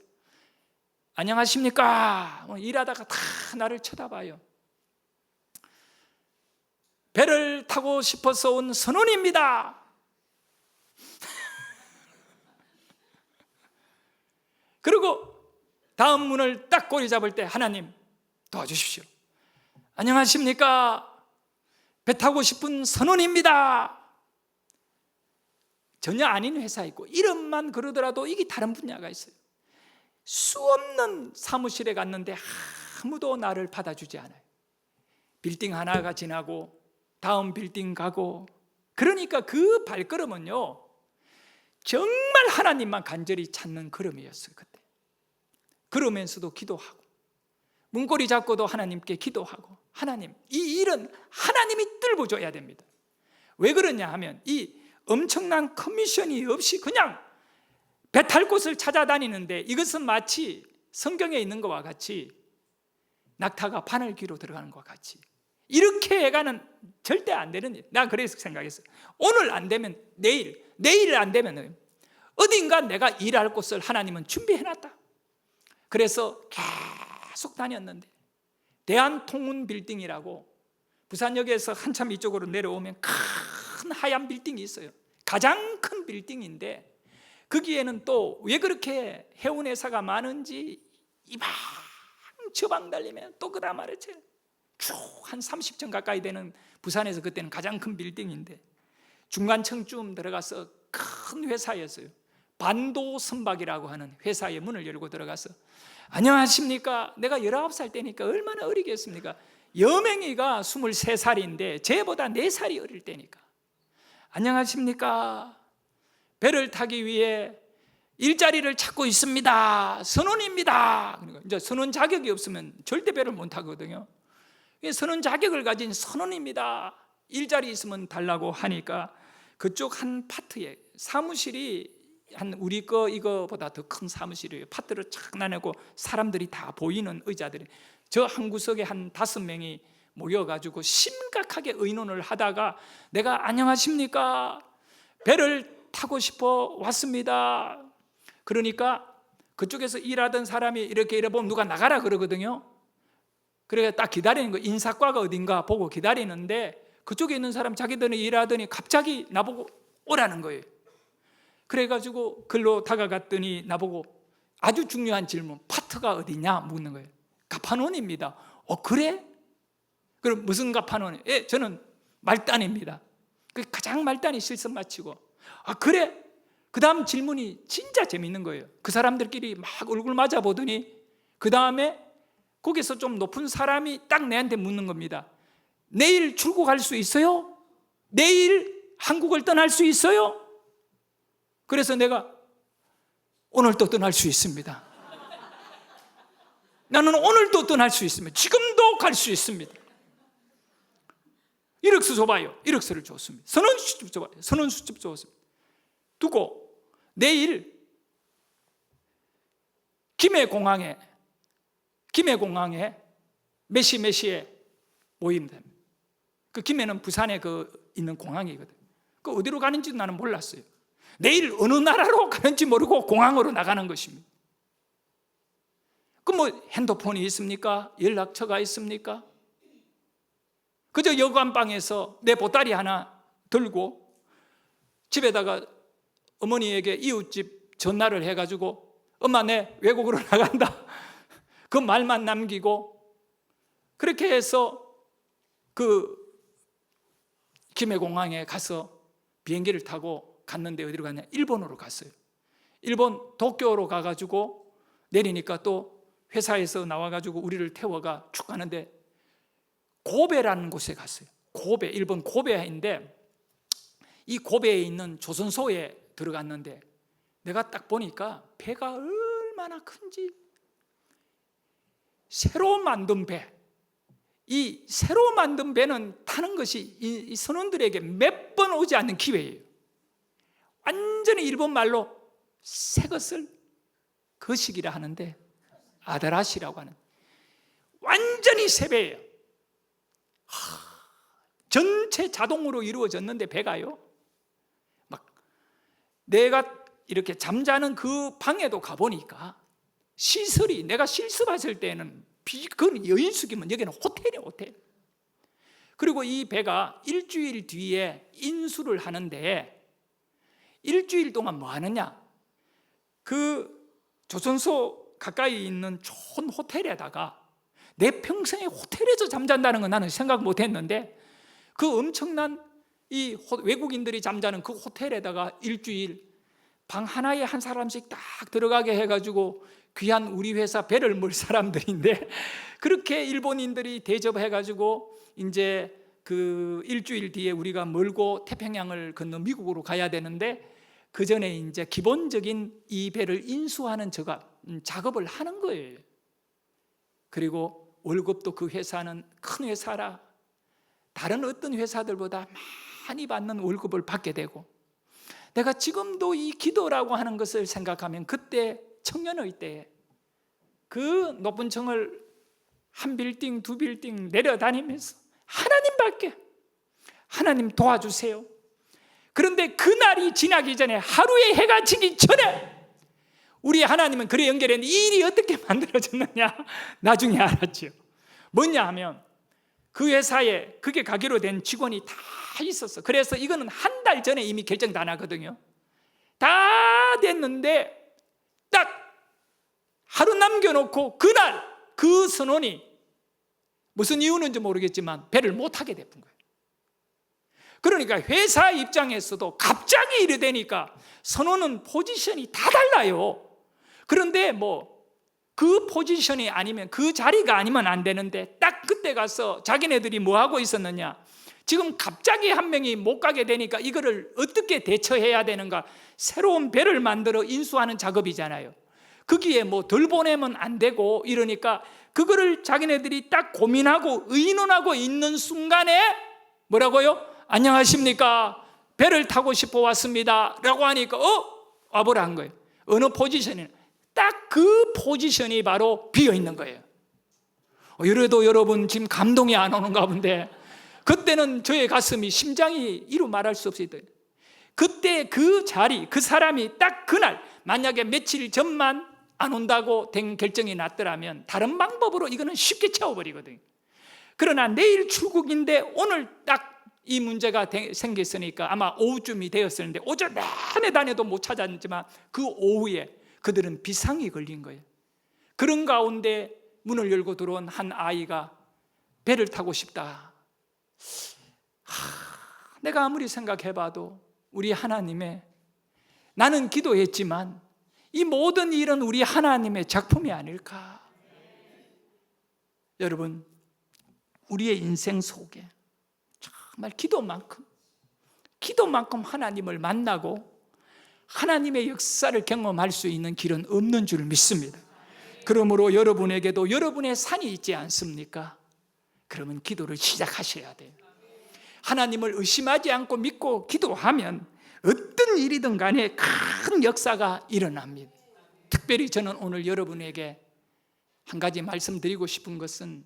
안녕하십니까? 일하다가 다 나를 쳐다봐요. 배를 타고 싶어서 온 선원입니다. 그리고 다음 문을 딱 꼬리 잡을 때, 하나님 도와주십시오. 안녕하십니까? 배 타고 싶은 선원입니다. 전혀 아닌 회사 있고, 이름만 그러더라도 이게 다른 분야가 있어요. 수없는 사무실에 갔는데 아무도 나를 받아주지 않아요. 빌딩 하나가 지나고 다음 빌딩 가고, 그러니까 그 발걸음은요 정말 하나님만 간절히 찾는 걸음이었어요. 그때 그러면서도 기도하고, 문고리 잡고도 하나님께 기도하고, 하나님, 이 일은 하나님이 뚫어줘야 됩니다. 왜 그러냐 하면, 이 엄청난 커미션이 없이 그냥 배 탈 곳을 찾아다니는데, 이것은 마치 성경에 있는 것과 같이 낙타가 바늘귀로 들어가는 것과 같이 이렇게 해가는 절대 안 되는 일. 나 그래서 생각했어요. 오늘 안 되면 내일 안 되면 어딘가 내가 일할 곳을 하나님은 준비해놨다. 그래서 계속 다녔는데, 대한통운 빌딩이라고 부산역에서 한참 이쪽으로 내려오면 큰 하얀 빌딩이 있어요. 가장 큰 빌딩인데, 거기에는 또 왜 그렇게 해운회사가 많은지 이방 저방 달리면 또 그 다음 아래째 쭉 한 30층 가까이 되는, 부산에서 그때는 가장 큰 빌딩인데 중간층쯤 들어가서 큰 회사였어요. 반도선박이라고 하는 회사의 문을 열고 들어가서, 안녕하십니까? 내가 19살 때니까 얼마나 어리겠습니까? 여맹이가 23살인데 쟤보다 4살이 어릴 때니까, 안녕하십니까? 배를 타기 위해 일자리를 찾고 있습니다. 선원입니다. 그러니까 이제 선원 자격이 없으면 절대 배를 못 타거든요. 선원 자격을 가진 선원입니다. 일자리 있으면 달라고 하니까, 그쪽 한 파트에 사무실이 한 우리 거 이거보다 더 큰 사무실이에요. 파트를 착 나누고 사람들이 다 보이는 의자들이, 저 한 구석에 한 5명이 모여가지고 심각하게 의논을 하다가 내가 안녕하십니까, 배를 타고 싶어 왔습니다. 그러니까 그쪽에서 일하던 사람이 이렇게 보면 누가 나가라 그러거든요. 그래서 딱 기다리는 거, 인사과가 어딘가 보고 기다리는데 그쪽에 있는 사람 자기들이 일하더니 갑자기 나보고 오라는 거예요. 그래가지고 글로 다가갔더니 나보고 아주 중요한 질문, 파트가 어디냐 묻는 거예요. 가판원입니다. 그래? 그럼 무슨 가판원이에요? 예, 저는 말단입니다. 가장 말단이 실습 마치고, 그래? 그 다음 질문이 진짜 재밌는 거예요. 그 사람들끼리 막 얼굴 맞아 보더니 그 다음에 거기서 좀 높은 사람이 딱 내한테 묻는 겁니다. 내일 출국할 수 있어요? 내일 한국을 떠날 수 있어요? 그래서 내가 오늘도 떠날 수 있습니다. 나는 오늘도 떠날 수 있습니다. 지금도 갈 수 있습니다. 이력서 줘봐요. 이력서를 줬습니다. 선언수집 줘봐요. 선언수집 줬습니다. 두고 내일 김해공항에 몇 시에 모입니다. 그 김해는 부산에 있는 공항이거든. 그 어디로 가는지 나는 몰랐어요. 내일 어느 나라로 가는지 모르고 공항으로 나가는 것입니다. 그 핸드폰이 있습니까? 연락처가 있습니까? 그저 여관방에서 내 보따리 하나 들고 집에다가 어머니에게 이웃집 전화를 해가지고 엄마 내 외국으로 나간다, 그 말만 남기고 그렇게 해서 그 김해공항에 가서 비행기를 타고 갔는데 어디로 갔냐? 일본으로 갔어요. 일본 도쿄로 가가지고 내리니까 또 회사에서 나와가지고 우리를 태워가 쭉 가는데 고베라는 곳에 갔어요. 고베, 일본 고베인데 이 고베에 있는 조선소에 들어갔는데 내가 딱 보니까 배가 얼마나 큰지, 새로 만든 배, 이 새로 만든 배는 타는 것이 이 선원들에게 몇 번 오지 않는 기회예요. 완전히 일본 말로 새 것을 거시기라 하는데 아다라시라고 하는 완전히 새 배예요. 전체 자동으로 이루어졌는데 배가요, 막 내가 이렇게 잠자는 그 방에도 가보니까 시설이, 내가 실습했을 때는 그건 여인숙이면 여기는 호텔이에요, 호텔. 그리고 이 배가 일주일 뒤에 인수를 하는데 일주일 동안 뭐 하느냐, 그 조선소 가까이 있는 좋은 호텔에다가, 내 평생에 호텔에서 잠잔다는 건 나는 생각 못 했는데 그 엄청난 이 외국인들이 잠자는 그 호텔에다가 일주일 방 하나에 한 사람씩 딱 들어가게 해가지고 귀한 우리 회사 배를 몰 사람들인데 그렇게 일본인들이 대접해가지고 이제 그 일주일 뒤에 우리가 멀고 태평양을 건너 미국으로 가야 되는데 그 전에 이제 기본적인 이 배를 인수하는 작업을 하는 거예요. 그리고 월급도 그 회사는 큰 회사라 다른 어떤 회사들보다 많이 받는 월급을 받게 되고, 내가 지금도 이 기도라고 하는 것을 생각하면 그때 청년의 때에 그 높은 층을 한 빌딩 두 빌딩 내려다니면서 하나님 도와주세요. 그런데 그날이 지나기 전에, 하루에 해가 지기 전에 우리 하나님은 그래 연결했는데 이 일이 어떻게 만들어졌느냐 나중에 알았죠. 뭐냐 하면 그 회사에 그게 가기로 된 직원이 다 있었어. 그래서 이거는 한 달 전에 이미 결정 다 나거든요. 다 됐는데 딱 하루 남겨놓고 그날 그 선원이 무슨 이유는지 모르겠지만 배를 못 타게 됐던 거예요. 그러니까 회사 입장에서도 갑자기 이래 되니까 선원은 포지션이 다 달라요. 그런데 그 포지션이 아니면, 그 자리가 아니면 안 되는데 딱 그때 가서 자기네들이 뭐 하고 있었느냐, 지금 갑자기 한 명이 못 가게 되니까 이거를 어떻게 대처해야 되는가, 새로운 배를 만들어 인수하는 작업이잖아요. 거기에 덜 보내면 안 되고 이러니까 그거를 자기네들이 딱 고민하고 의논하고 있는 순간에 뭐라고요? 안녕하십니까, 배를 타고 싶어 왔습니다 라고 하니까 와보라 한 거예요. 어느 포지션이 딱 그 포지션이 바로 비어 있는 거예요. 이래도 여러분 지금 감동이 안 오는가 본데, 그때는 저의 가슴이, 심장이 이루 말할 수 없어요. 그때 그 자리, 그 사람이 딱 그날, 만약에 며칠 전만 안 온다고 된 결정이 났더라면 다른 방법으로 이거는 쉽게 채워버리거든요. 그러나 내일 출국인데 오늘 딱 이 문제가 생겼으니까 아마 오후쯤이 되었었는데 오전 내내 다녀도 못 찾았지만 그 오후에 그들은 비상이 걸린 거예요. 그런 가운데 문을 열고 들어온 한 아이가 배를 타고 싶다. 내가 아무리 생각해봐도 우리 하나님의, 나는 기도했지만 이 모든 일은 우리 하나님의 작품이 아닐까. 여러분, 우리의 인생 속에 정말 기도만큼 하나님을 만나고 하나님의 역사를 경험할 수 있는 길은 없는 줄 믿습니다. 그러므로 여러분에게도 여러분의 산이 있지 않습니까? 그러면 기도를 시작하셔야 돼요. 하나님을 의심하지 않고 믿고 기도하면 어떤 일이든 간에 큰 역사가 일어납니다. 특별히 저는 오늘 여러분에게 한 가지 말씀드리고 싶은 것은,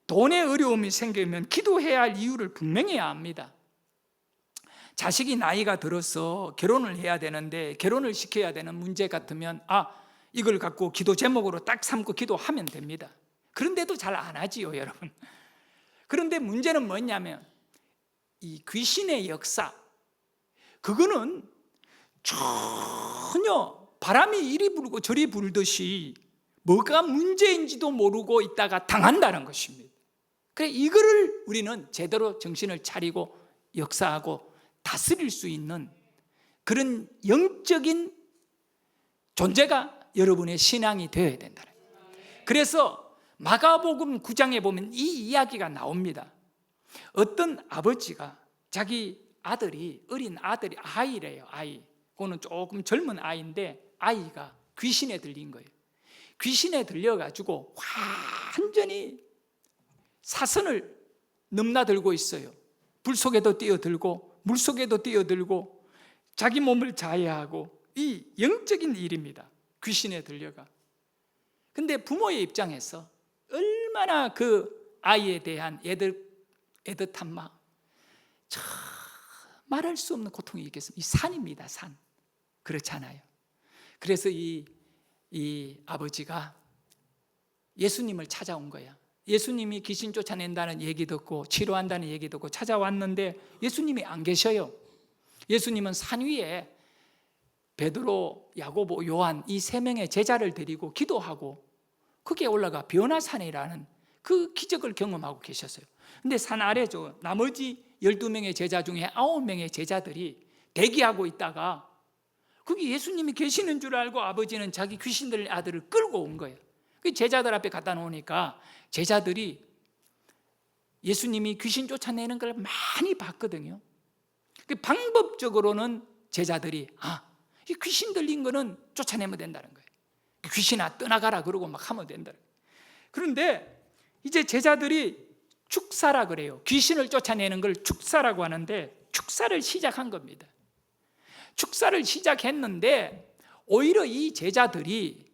돈의 어려움이 생기면 기도해야 할 이유를 분명히 압니다. 자식이 나이가 들어서 결혼을 해야 되는데 결혼을 시켜야 되는 문제 같으면 이걸 갖고 기도 제목으로 딱 삼고 기도하면 됩니다. 그런데도 잘 안 하지요, 여러분. 그런데 문제는 뭐냐면 이 귀신의 역사, 그거는 전혀 바람이 이리 불고 저리 불듯이 뭐가 문제인지도 모르고 있다가 당한다는 것입니다. 그래, 이거를 우리는 제대로 정신을 차리고 역사하고 다스릴 수 있는 그런 영적인 존재가 여러분의 신앙이 되어야 된다. 그래서 마가복음 9장에 보면 이 이야기가 나옵니다. 어떤 아버지가 자기 아들이, 어린 아들이, 아이래요. 아이, 그거는 조금 젊은 아이인데 아이가 귀신에 들린 거예요. 귀신에 들려가지고 완전히 사선을 넘나들고 있어요. 불 속에도 뛰어들고 물 속에도 뛰어들고 자기 몸을 자해하고, 이 영적인 일입니다. 귀신에 들려가. 근데 부모의 입장에서 얼마나 그 아이에 대한 애틋한 참 말할 수 없는 고통이 있겠습니까? 이 산입니다, 산. 그렇잖아요. 그래서 이 아버지가 예수님을 찾아온 거야. 예수님이 귀신 쫓아낸다는 얘기 듣고 치료한다는 얘기 듣고 찾아왔는데 예수님이 안 계셔요. 예수님은 산 위에 베드로, 야고보, 요한 이 세 명의 제자를 데리고 기도하고 거기에 올라가 변화산이라는 그 기적을 경험하고 계셨어요. 근데 산 아래 나머지 12명의 제자 중에 9명의 제자들이 대기하고 있다가 거기 예수님이 계시는 줄 알고 아버지는 자기 귀신 들린 아들을 끌고 온 거예요. 그 제자들 앞에 갖다 놓으니까 제자들이 예수님이 귀신 쫓아내는 걸 많이 봤거든요. 방법적으로는 제자들이 이 귀신 들린 거는 쫓아내면 된다는 거예요. 귀신아 떠나가라 그러고 막 하면 된다. 그런데 이제 제자들이 축사라 그래요. 귀신을 쫓아내는 걸 축사라고 하는데 축사를 시작한 겁니다. 축사를 시작했는데 오히려 이 제자들이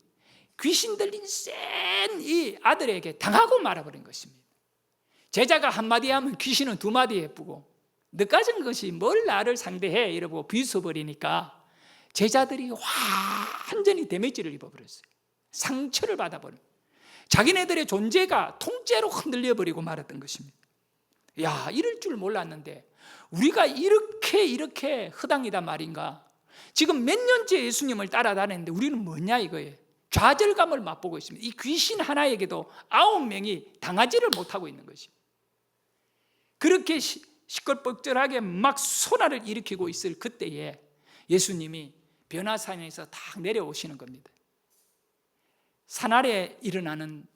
귀신 들린 센 이 아들에게 당하고 말아버린 것입니다. 제자가 한마디 하면 귀신은 두 마디 해쁘고 너까진 것이 뭘 나를 상대해 이러고 비웃어버리니까 제자들이 완전히 데미지를 입어버렸어요. 상처를 받아버린, 자기네들의 존재가 통째로 흔들려버리고 말았던 것입니다. 야, 이럴 줄 몰랐는데 우리가 이렇게 허당이다 말인가. 지금 몇 년째 예수님을 따라다니는데 우리는 뭐냐 이거예요. 좌절감을 맛보고 있습니다. 이 귀신 하나에게도 9명이 당하지를 못하고 있는 것입니다. 그렇게 시끌벅적하게 막 소나를 일으키고 있을 그때에 예수님이 변화산에서 딱 내려오시는 겁니다. 산 아래 일어나는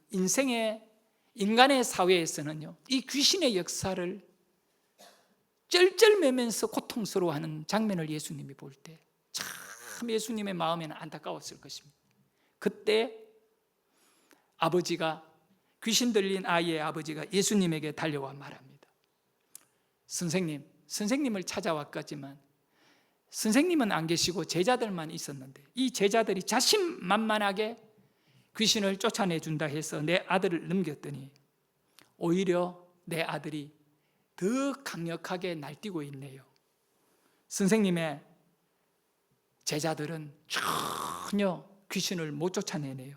인간의 사회에서는요, 이 귀신의 역사를 쩔쩔매면서 고통스러워하는 장면을 예수님이 볼 때 참 예수님의 마음에는 안타까웠을 것입니다. 그때 아버지가, 귀신 들린 아이의 아버지가 예수님에게 달려와 말합니다. 선생님을 찾아왔겠지만 선생님은 안 계시고 제자들만 있었는데 이 제자들이 자신만만하게 귀신을 쫓아내준다 해서 내 아들을 넘겼더니 오히려 내 아들이 더 강력하게 날뛰고 있네요. 선생님의 제자들은 전혀 귀신을 못 쫓아내네요.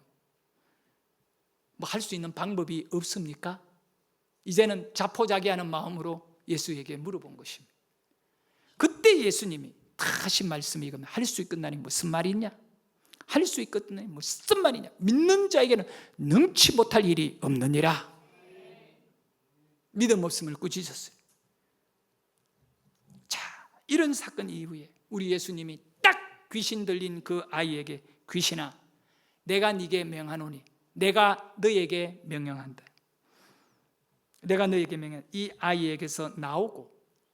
뭐 할 수 있는 방법이 없습니까? 이제는 자포자기하는 마음으로 예수에게 물어본 것입니다. 그때 예수님이 하신 말씀이 이겁니다. 할 수 있겠나니 무슨 말이냐? 할 수 있겠나니 무슨 말이냐? 믿는 자에게는 능치 못할 일이 없느니라. 믿음 없음을 꾸짖었어요. 자, 이런 사건 이후에 우리 예수님이 딱 귀신 들린 그 아이에게 귀신아, 내가 네게 명하노니 내가 너에게 명령한다. 내가 너에게 명령. 이 아이에게서 나오고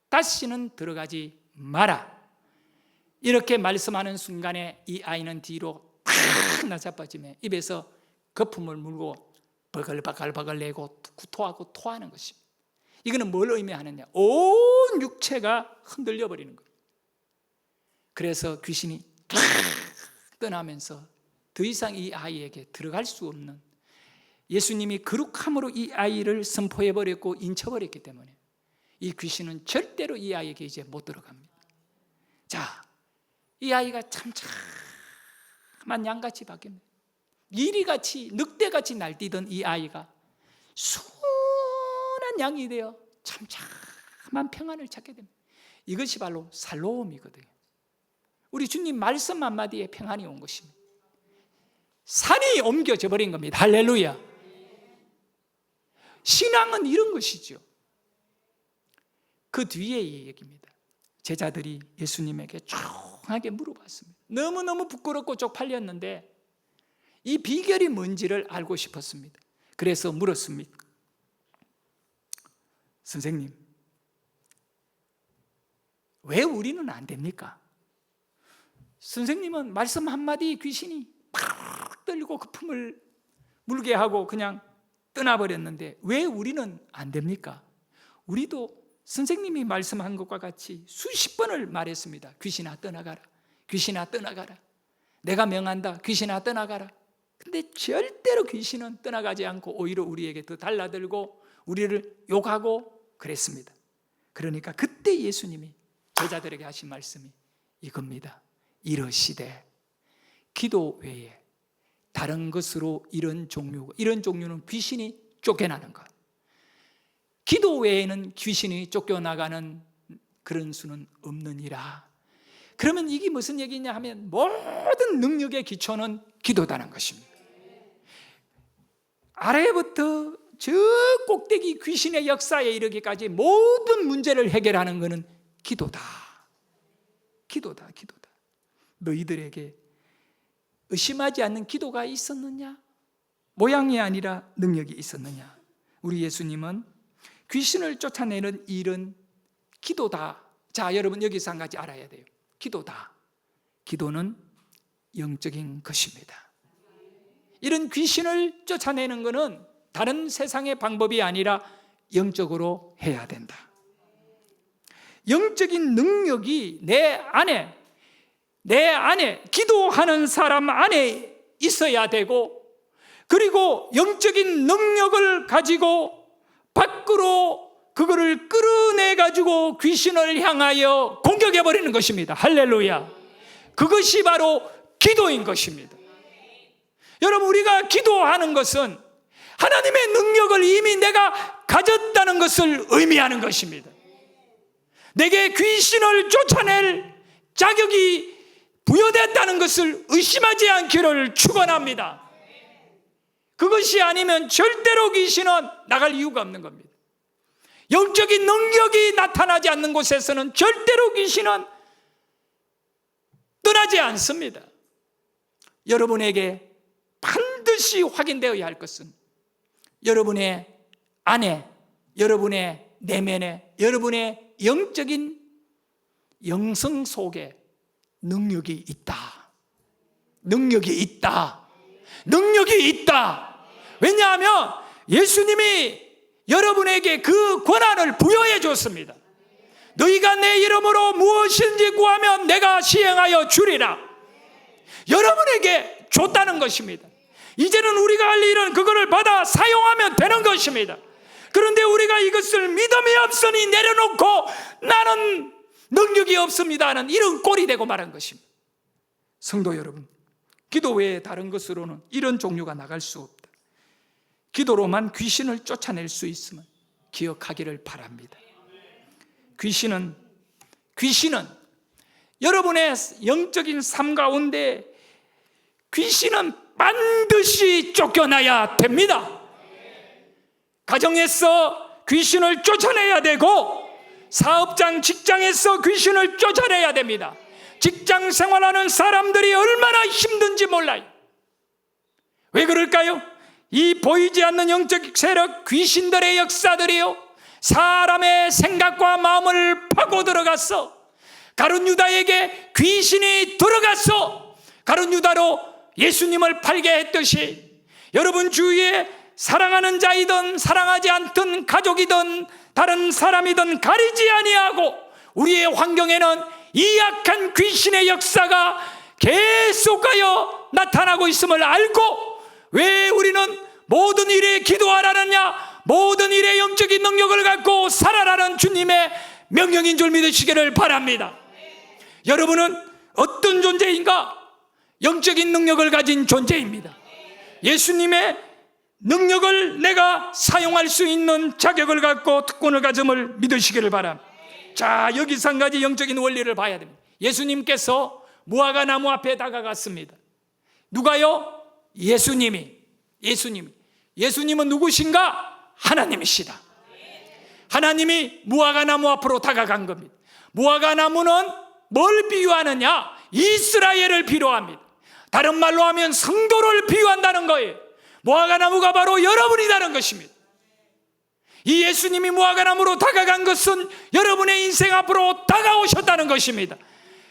다시는 들어가지 마라. 이렇게 말씀하는 순간에 이 아이는 뒤로 탁 나자빠지며 입에서 거품을 물고 버글버글 내고 구토하고 토하는 것입니다. 이거는 뭘 의미하느냐? 온 육체가 흔들려 버리는 거예요. 그래서 귀신이 떠나면서 더 이상 이 아이에게 들어갈 수 없는, 예수님이 거룩함으로 이 아이를 선포해 버렸고 인쳐 버렸기 때문에 이 귀신은 절대로 이 아이에게 이제 못 들어갑니다. 자, 이 아이가 참참한 양같이 바뀝니다. 이리같이 늑대같이 날뛰던 이 아이가 순한 양이 되어 참참한 평안을 찾게 됩니다. 이것이 바로 살로움이거든요. 우리 주님 말씀 한마디에 평안이 온 것입니다. 산이 옮겨져 버린 겁니다. 할렐루야. 신앙은 이런 것이죠. 그 뒤에 얘기입니다. 제자들이 예수님에게 조용하게 물어봤습니다. 너무너무 부끄럽고 쪽팔렸는데 이 비결이 뭔지를 알고 싶었습니다. 그래서 물었습니다. 선생님, 왜 우리는 안 됩니까? 선생님은 말씀 한마디 귀신이 팍 떨리고 거품을 물게 하고 그냥 떠나버렸는데 왜 우리는 안 됩니까? 우리도 선생님이 말씀한 것과 같이 수십 번을 말했습니다. 귀신아 떠나가라, 귀신아 떠나가라, 내가 명한다, 귀신아 떠나가라. 근데 절대로 귀신은 떠나가지 않고 오히려 우리에게 더 달라들고 우리를 욕하고 그랬습니다. 그러니까 그때 예수님이 제자들에게 하신 말씀이 이겁니다. 이러시되 기도 외에 다른 것으로 이런 종류는 귀신이 쫓겨나는 것, 기도 외에는 귀신이 쫓겨나가는 그런 수는 없느니라. 그러면 이게 무슨 얘기냐 하면 모든 능력의 기초는 기도다는 것입니다. 아래부터 저 꼭대기 귀신의 역사에 이르기까지 모든 문제를 해결하는 것은 기도다. 기도다. 너희들에게 의심하지 않는 기도가 있었느냐? 모양이 아니라 능력이 있었느냐? 우리 예수님은 귀신을 쫓아내는 일은 기도다. 자, 여러분 여기서 한 가지 알아야 돼요. 기도다. 기도는 영적인 것입니다. 이런 귀신을 쫓아내는 것은 다른 세상의 방법이 아니라 영적으로 해야 된다. 영적인 능력이 내 안에 기도하는 사람 안에 있어야 되고, 그리고 영적인 능력을 가지고 밖으로 그거를 끌어내 가지고 귀신을 향하여 공격해 버리는 것입니다. 할렐루야. 그것이 바로 기도인 것입니다. 여러분, 우리가 기도하는 것은 하나님의 능력을 이미 내가 가졌다는 것을 의미하는 것입니다. 내게 귀신을 쫓아낼 자격이 부여됐다는 것을 의심하지 않기를 축원합니다. 그것이 아니면 절대로 귀신은 나갈 이유가 없는 겁니다. 영적인 능력이 나타나지 않는 곳에서는 절대로 귀신은 떠나지 않습니다. 여러분에게 반드시 확인되어야 할 것은 여러분의 안에, 여러분의 내면에, 여러분의 영적인 영성 속에 능력이 있다. 능력이 있다. 능력이 있다. 왜냐하면 예수님이 여러분에게 그 권한을 부여해 줬습니다. 너희가 내 이름으로 무엇인지 구하면 내가 시행하여 주리라. 여러분에게 줬다는 것입니다. 이제는 우리가 할 일은 그거를 받아 사용하면 되는 것입니다. 그런데 우리가 이것을 믿음이 없으니 내려놓고 나는 능력이 없습니다 하는 이런 꼴이 되고 말한 것입니다. 성도 여러분, 기도 외에 다른 것으로는 이런 종류가 나갈 수 없다. 기도로만 귀신을 쫓아낼 수 있으면 기억하기를 바랍니다. 귀신은 여러분의 영적인 삶 가운데 귀신은 반드시 쫓겨나야 됩니다. 가정에서 귀신을 쫓아내야 되고 사업장, 직장에서 귀신을 쫓아내야 됩니다. 직장 생활하는 사람들이 얼마나 힘든지 몰라요. 왜 그럴까요? 이 보이지 않는 영적 세력, 귀신들의 역사들이요, 사람의 생각과 마음을 파고 들어갔어. 가룟 유다에게 귀신이 들어갔어. 가룟 유다로 예수님을 팔게 했듯이 여러분 주위에 사랑하는 자이든 사랑하지 않든 가족이든 다른 사람이든 가리지 아니하고 우리의 환경에는 이 약한 귀신의 역사가 계속하여 나타나고 있음을 알고 왜 우리는 모든 일에 기도하라느냐, 모든 일에 영적인 능력을 갖고 살아라는 주님의 명령인 줄 믿으시기를 바랍니다. 여러분은 어떤 존재인가? 영적인 능력을 가진 존재입니다. 예수님의 능력을 내가 사용할 수 있는 자격을 갖고 특권을 가짐을 믿으시기를 바랍니다. 자, 여기서 한 가지 영적인 원리를 봐야 됩니다. 예수님께서 무화과 나무 앞에 다가갔습니다. 누가요? 예수님은 누구신가? 하나님이시다. 하나님이 무화과 나무 앞으로 다가간 겁니다. 무화과 나무는 뭘 비유하느냐? 이스라엘을 비유합니다. 다른 말로 하면 성도를 비유한다는 거예요. 무화과 나무가 바로 여러분이라는 것입니다. 이 예수님이 무화과 나무로 다가간 것은 여러분의 인생 앞으로 다가오셨다는 것입니다.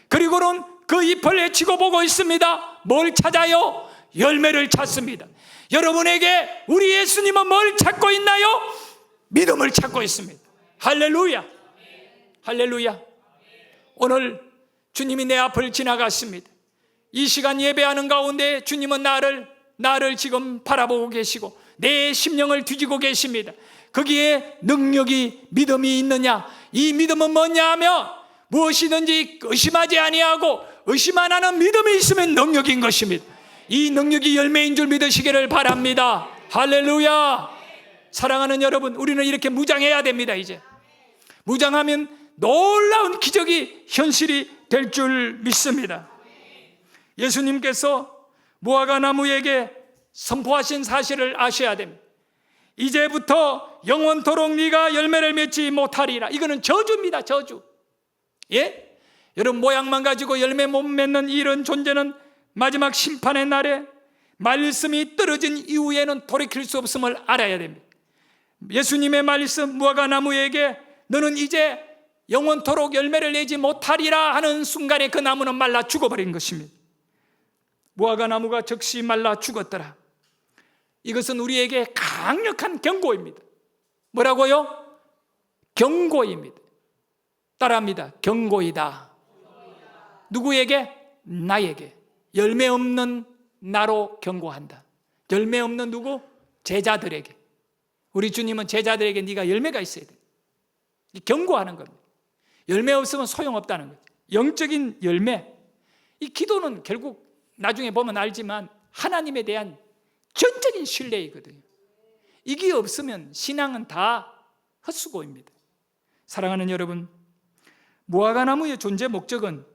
그리고는 그 잎을 헤치고 보고 있습니다. 뭘 찾아요? 열매를 찾습니다. 여러분에게 우리 예수님은 뭘 찾고 있나요? 믿음을 찾고 있습니다. 할렐루야. 할렐루야. 오늘 주님이 내 앞을 지나갔습니다. 이 시간 예배하는 가운데 주님은 나를 지금 바라보고 계시고 내 심령을 뒤지고 계십니다. 거기에 능력이, 믿음이 있느냐? 이 믿음은 뭐냐 하면 무엇이든지 의심하지 아니하고 의심 안 하는 믿음이 있으면 능력인 것입니다. 이 능력이 열매인 줄 믿으시기를 바랍니다. 할렐루야. 사랑하는 여러분, 우리는 이렇게 무장해야 됩니다. 이제 무장하면 놀라운 기적이 현실이 될 줄 믿습니다. 예수님께서 무화과 나무에게 선포하신 사실을 아셔야 됩니다. 이제부터 영원토록 네가 열매를 맺지 못하리라. 이거는 저주입니다. 저주. 예? 여러분, 모양만 가지고 열매 못 맺는 이런 존재는 마지막 심판의 날에 말씀이 떨어진 이후에는 돌이킬 수 없음을 알아야 됩니다. 예수님의 말씀, 무화과 나무에게 너는 이제 영원토록 열매를 내지 못하리라 하는 순간에 그 나무는 말라 죽어버린 것입니다. 무화과 나무가 즉시 말라 죽었더라. 이것은 우리에게 강력한 경고입니다. 뭐라고요? 경고입니다. 따라합니다. 경고이다. 누구에게? 나에게. 열매 없는 나로 경고한다. 열매 없는 누구? 제자들에게. 우리 주님은 제자들에게 네가 열매가 있어야 돼. 경고하는 겁니다. 열매 없으면 소용없다는 거죠. 영적인 열매. 이 기도는 결국 나중에 보면 알지만 하나님에 대한 전적인 신뢰이거든요. 이게 없으면 신앙은 다 헛수고입니다. 사랑하는 여러분, 무화과 나무의 존재 목적은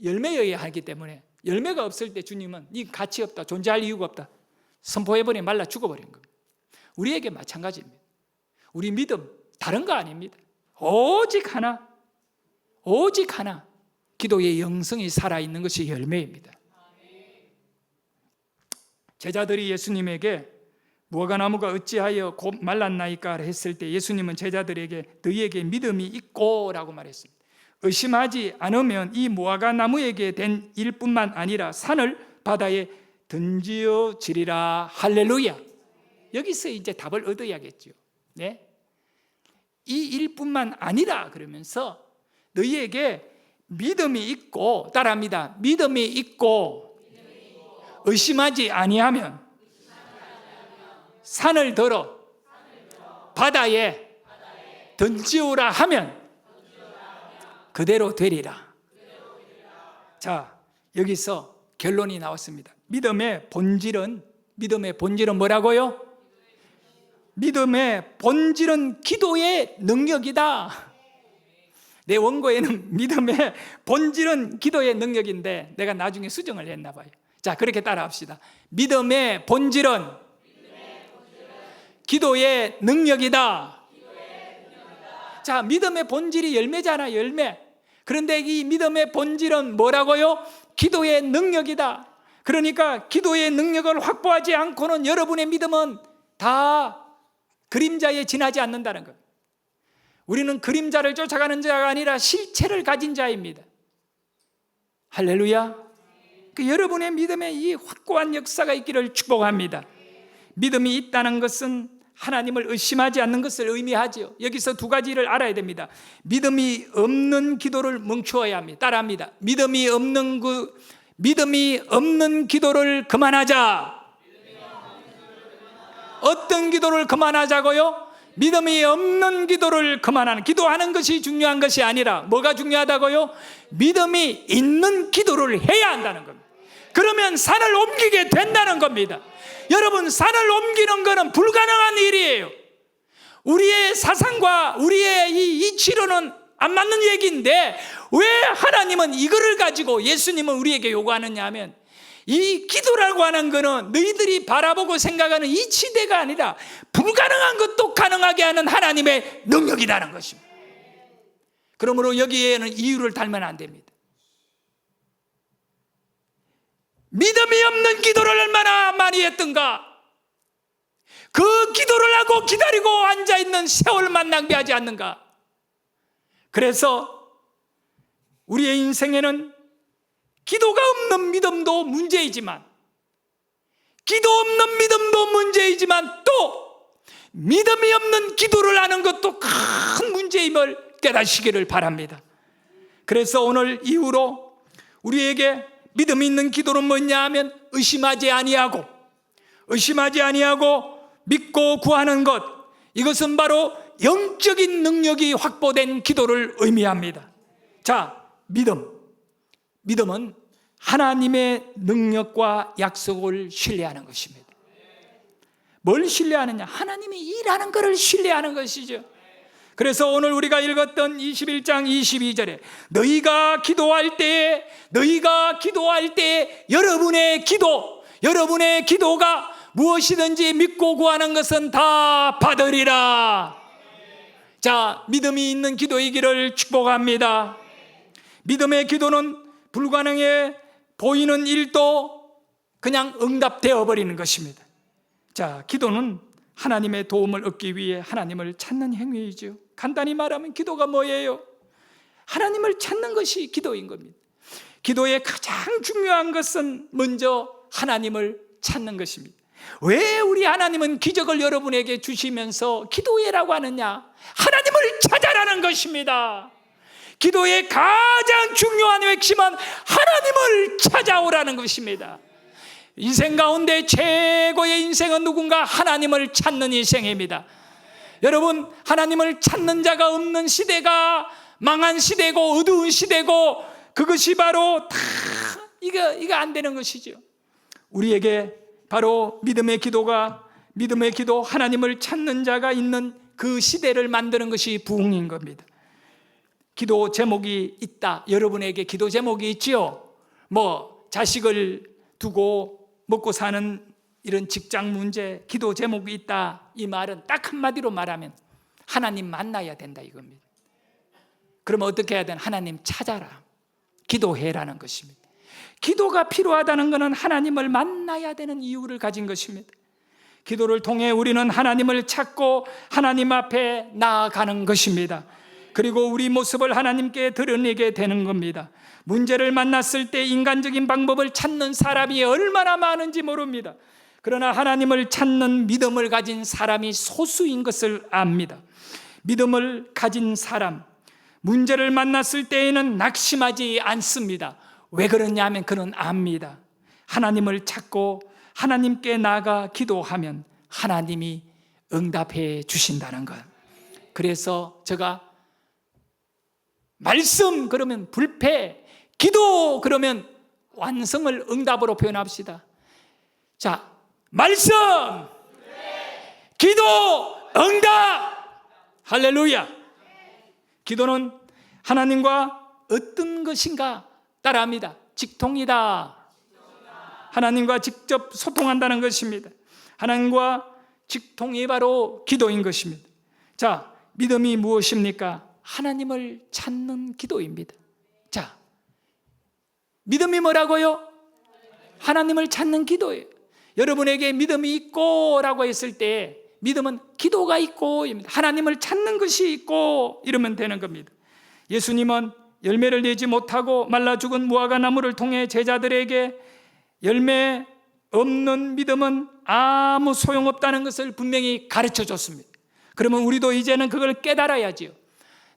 열매여야 하기 때문에 열매가 없을 때 주님은 네 가치 없다, 존재할 이유가 없다 선포해버리니 말라 죽어버린 겁니다. 우리에게 마찬가지입니다. 우리 믿음 다른 거 아닙니다. 오직 하나, 기도의 영성이 살아있는 것이 열매입니다. 제자들이 예수님에게 무화과 나무가 어찌하여 곧 말랐나이까 했을 때 예수님은 제자들에게 너희에게 믿음이 있고 라고 말했습니다. 의심하지 않으면 이 무화과 나무에게 된 일뿐만 아니라 산을 바다에 던지어지리라. 할렐루야. 여기서 이제 답을 얻어야겠죠. 네? 이 일뿐만 아니라 그러면서 너희에게 믿음이 있고, 따라합니다. 믿음이 있고 의심하지 아니하면 산을 들어 바다에 던지우라 하면 그대로 되리라. 자, 여기서 결론이 나왔습니다. 믿음의 본질은 뭐라고요? 믿음의 본질은 기도의 능력이다. 내 원고에는 믿음의 본질은 기도의 능력인데 내가 나중에 수정을 했나 봐요. 자, 그렇게 따라합시다. 믿음의 본질은 기도의 능력이다. 자, 믿음의 본질이 열매잖아, 열매. 그런데 이 믿음의 본질은 뭐라고요? 기도의 능력이다. 그러니까 기도의 능력을 확보하지 않고는 여러분의 믿음은 다 그림자에 지나지 않는다는 것. 우리는 그림자를 쫓아가는 자가 아니라 실체를 가진 자입니다. 할렐루야. 그 여러분의 믿음에 이 확고한 역사가 있기를 축복합니다. 믿음이 있다는 것은 하나님을 의심하지 않는 것을 의미하죠. 여기서 두 가지를 알아야 됩니다. 믿음이 없는 기도를 멈추어야 합니다. 따라합니다. 믿음이 없는 기도를 그만하자. 어떤 기도를 그만하자고요? 믿음이 없는 기도를 그만하는, 기도하는 것이 중요한 것이 아니라 뭐가 중요하다고요? 믿음이 있는 기도를 해야 한다는 겁니다. 그러면 산을 옮기게 된다는 겁니다. 여러분, 산을 옮기는 것은 불가능한 일이에요. 우리의 사상과 우리의 이 이치로는 안 맞는 얘기인데 왜 하나님은 이거를 가지고 예수님은 우리에게 요구하느냐 하면, 이 기도라고 하는 것은 너희들이 바라보고 생각하는 이치대가 아니라 불가능한 것도 가능하게 하는 하나님의 능력이라는 것입니다. 그러므로 여기에는 이유를 달면 안 됩니다. 믿음이 없는 기도를 얼마나 많이 했던가. 그 기도를 하고 기다리고 앉아있는 세월만 낭비하지 않는가. 그래서 우리의 인생에는 기도가 없는 믿음도 문제이지만, 기도 없는 믿음도 문제이지만 또 믿음이 없는 기도를 하는 것도 큰 문제임을 깨닫시기를 바랍니다. 그래서 오늘 이후로 우리에게 믿음이 있는 기도는 뭐냐 하면 의심하지 아니하고 믿고 구하는 것, 이것은 바로 영적인 능력이 확보된 기도를 의미합니다. 자, 믿음은 하나님의 능력과 약속을 신뢰하는 것입니다. 뭘 신뢰하느냐? 하나님이 일하는 것을 신뢰하는 것이죠. 그래서 오늘 우리가 읽었던 21장 22절에 너희가 기도할 때 여러분의 기도가 무엇이든지 믿고 구하는 것은 다 받으리라. 자, 믿음이 있는 기도이기를 축복합니다. 믿음의 기도는 불가능해 보이는 일도 그냥 응답되어 버리는 것입니다. 자, 기도는 하나님의 도움을 얻기 위해 하나님을 찾는 행위이죠. 간단히 말하면 기도가 뭐예요? 하나님을 찾는 것이 기도인 겁니다. 기도의 가장 중요한 것은 먼저 하나님을 찾는 것입니다. 왜 우리 하나님은 기적을 여러분에게 주시면서 기도해라고 하느냐? 하나님을 찾아라는 것입니다. 기도의 가장 중요한 핵심은 하나님을 찾아오라는 것입니다. 인생 가운데 최고의 인생은 누군가? 하나님을 찾는 인생입니다. 여러분, 하나님을 찾는 자가 없는 시대가 망한 시대고 어두운 시대고, 그것이 바로 다 이거 안 되는 것이죠. 우리에게 바로 믿음의 기도, 하나님을 찾는 자가 있는 그 시대를 만드는 것이 부흥인 겁니다. 기도 제목이 있다. 여러분에게 기도 제목이 있지요? 자식을 두고 먹고 사는 이런 직장 문제, 기도 제목이 있다. 이 말은 딱 한마디로 말하면 하나님 만나야 된다 이겁니다. 그러면 어떻게 해야 되나? 하나님 찾아라, 기도해라는 것입니다. 기도가 필요하다는 것은 하나님을 만나야 되는 이유를 가진 것입니다. 기도를 통해 우리는 하나님을 찾고 하나님 앞에 나아가는 것입니다. 그리고 우리 모습을 하나님께 드러내게 되는 겁니다. 문제를 만났을 때 인간적인 방법을 찾는 사람이 얼마나 많은지 모릅니다. 그러나 하나님을 찾는 믿음을 가진 사람이 소수인 것을 압니다. 믿음을 가진 사람, 문제를 만났을 때에는 낙심하지 않습니다. 왜 그러냐면 그는 압니다. 하나님을 찾고 하나님께 나아가 기도하면 하나님이 응답해 주신다는 것. 그래서 제가 말씀 그러면 불패, 기도 그러면 완성을 응답으로 표현합시다. 자, 말씀, 기도, 응답. 할렐루야. 기도는 하나님과 어떤 것인가 따라합니다. 직통이다. 하나님과 직접 소통한다는 것입니다. 하나님과 직통이 바로 기도인 것입니다. 자, 믿음이 무엇입니까? 하나님을 찾는 기도입니다. 자, 믿음이 뭐라고요? 하나님을 찾는 기도예요. 여러분에게 믿음이 있고 라고 했을 때 믿음은 기도가 있고 하나님을 찾는 것이 있고 이러면 되는 겁니다. 예수님은 열매를 내지 못하고 말라 죽은 무화과 나무를 통해 제자들에게 열매 없는 믿음은 아무 소용없다는 것을 분명히 가르쳐 줬습니다. 그러면 우리도 이제는 그걸 깨달아야지요.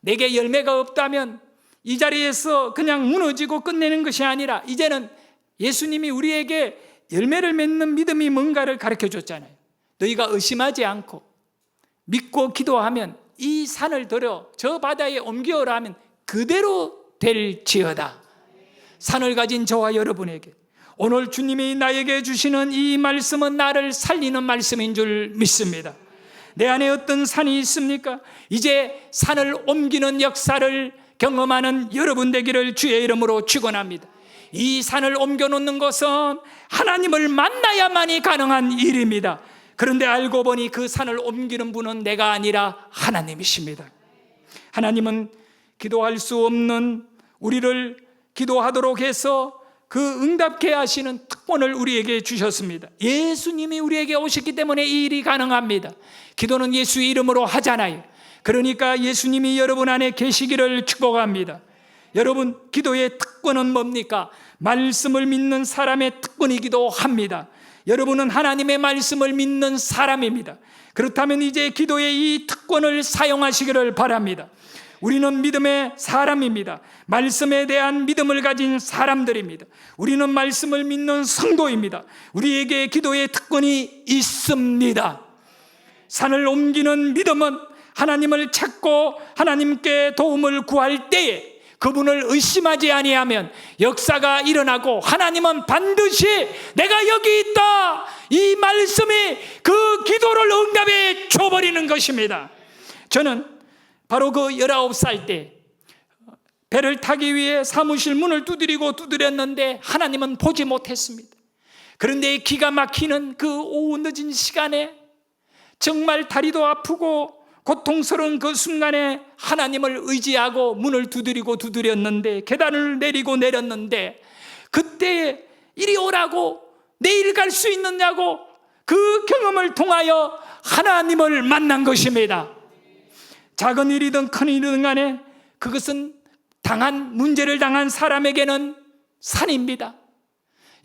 내게 열매가 없다면 이 자리에서 그냥 무너지고 끝내는 것이 아니라 이제는 예수님이 우리에게 열매를 맺는 믿음이 뭔가를 가르쳐 줬잖아요. 너희가 의심하지 않고 믿고 기도하면 이 산을 들어 저 바다에 옮겨오라 하면 그대로 될지어다. 산을 가진 저와 여러분에게 오늘 주님이 나에게 주시는 이 말씀은 나를 살리는 말씀인 줄 믿습니다. 내 안에 어떤 산이 있습니까? 이제 산을 옮기는 역사를 경험하는 여러분 되기를 주의 이름으로 축원합니다. 이 산을 옮겨놓는 것은 하나님을 만나야만이 가능한 일입니다. 그런데 알고 보니 그 산을 옮기는 분은 내가 아니라 하나님이십니다. 하나님은 기도할 수 없는 우리를 기도하도록 해서 그 응답케 하시는 특권을 우리에게 주셨습니다. 예수님이 우리에게 오셨기 때문에 이 일이 가능합니다. 기도는 예수의 이름으로 하잖아요. 그러니까 예수님이 여러분 안에 계시기를 축복합니다. 여러분, 기도의 특권은 뭡니까? 말씀을 믿는 사람의 특권이기도 합니다. 여러분은 하나님의 말씀을 믿는 사람입니다. 그렇다면 이제 기도의 이 특권을 사용하시기를 바랍니다. 우리는 믿음의 사람입니다. 말씀에 대한 믿음을 가진 사람들입니다. 우리는 말씀을 믿는 성도입니다. 우리에게 기도의 특권이 있습니다. 산을 옮기는 믿음은 하나님을 찾고 하나님께 도움을 구할 때에 그분을 의심하지 아니하면 역사가 일어나고 하나님은 반드시 내가 여기 있다, 이 말씀이 그 기도를 응답해 줘버리는 것입니다. 저는 바로 그 19살 때 배를 타기 위해 사무실 문을 두드렸는데 하나님은 보지 못했습니다. 그런데 기가 막히는 그 오후 늦은 시간에 정말 다리도 아프고 고통스러운 그 순간에 하나님을 의지하고 문을 두드렸는데 계단을 내렸는데 그때 이리 오라고, 내일 갈 수 있느냐고 그 경험을 통하여 하나님을 만난 것입니다. 작은 일이든 큰 일이든 간에 그것은 문제를 당한 사람에게는 산입니다.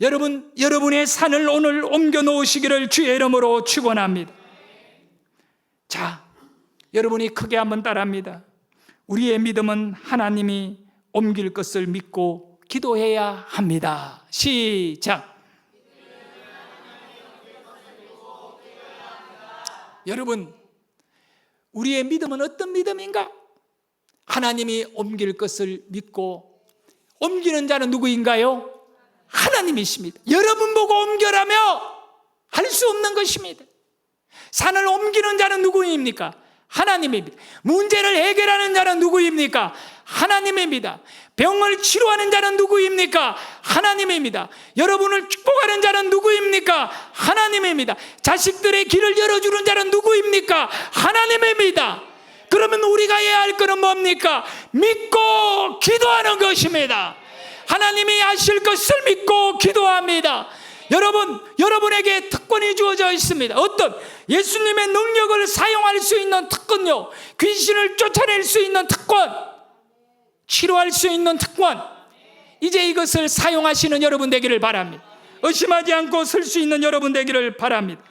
여러분, 여러분의 산을 오늘 옮겨 놓으시기를 주의 이름으로 축원합니다. 자, 여러분이 크게 한번 따라합니다. 우리의 믿음은 하나님이 옮길 것을 믿고 기도해야 합니다. 시작. 여러분, 우리의 믿음은 어떤 믿음인가? 하나님이 옮길 것을 믿고 옮기는 자는 누구인가요? 하나님이십니다. 여러분 보고 옮겨라며 할 수 없는 것입니다. 산을 옮기는 자는 누구입니까? 하나님입니다. 문제를 해결하는 자는 누구입니까? 하나님입니다. 병을 치료하는 자는 누구입니까? 하나님입니다. 여러분을 축복하는 자는 누구입니까? 하나님입니다. 자식들의 길을 열어주는 자는 누구입니까? 하나님입니다. 그러면 우리가 해야 할 것은 뭡니까? 믿고 기도하는 것입니다. 하나님이 하실 것을 믿고 기도합니다. 여러분에게 특권이 주어져 있습니다. 어떤 예수님의 능력을 사용할 수 있는 특권요, 귀신을 쫓아낼 수 있는 특권, 치료할 수 있는 특권, 이제 이것을 사용하시는 여러분 되기를 바랍니다. 의심하지 않고 설 수 있는 여러분 되기를 바랍니다.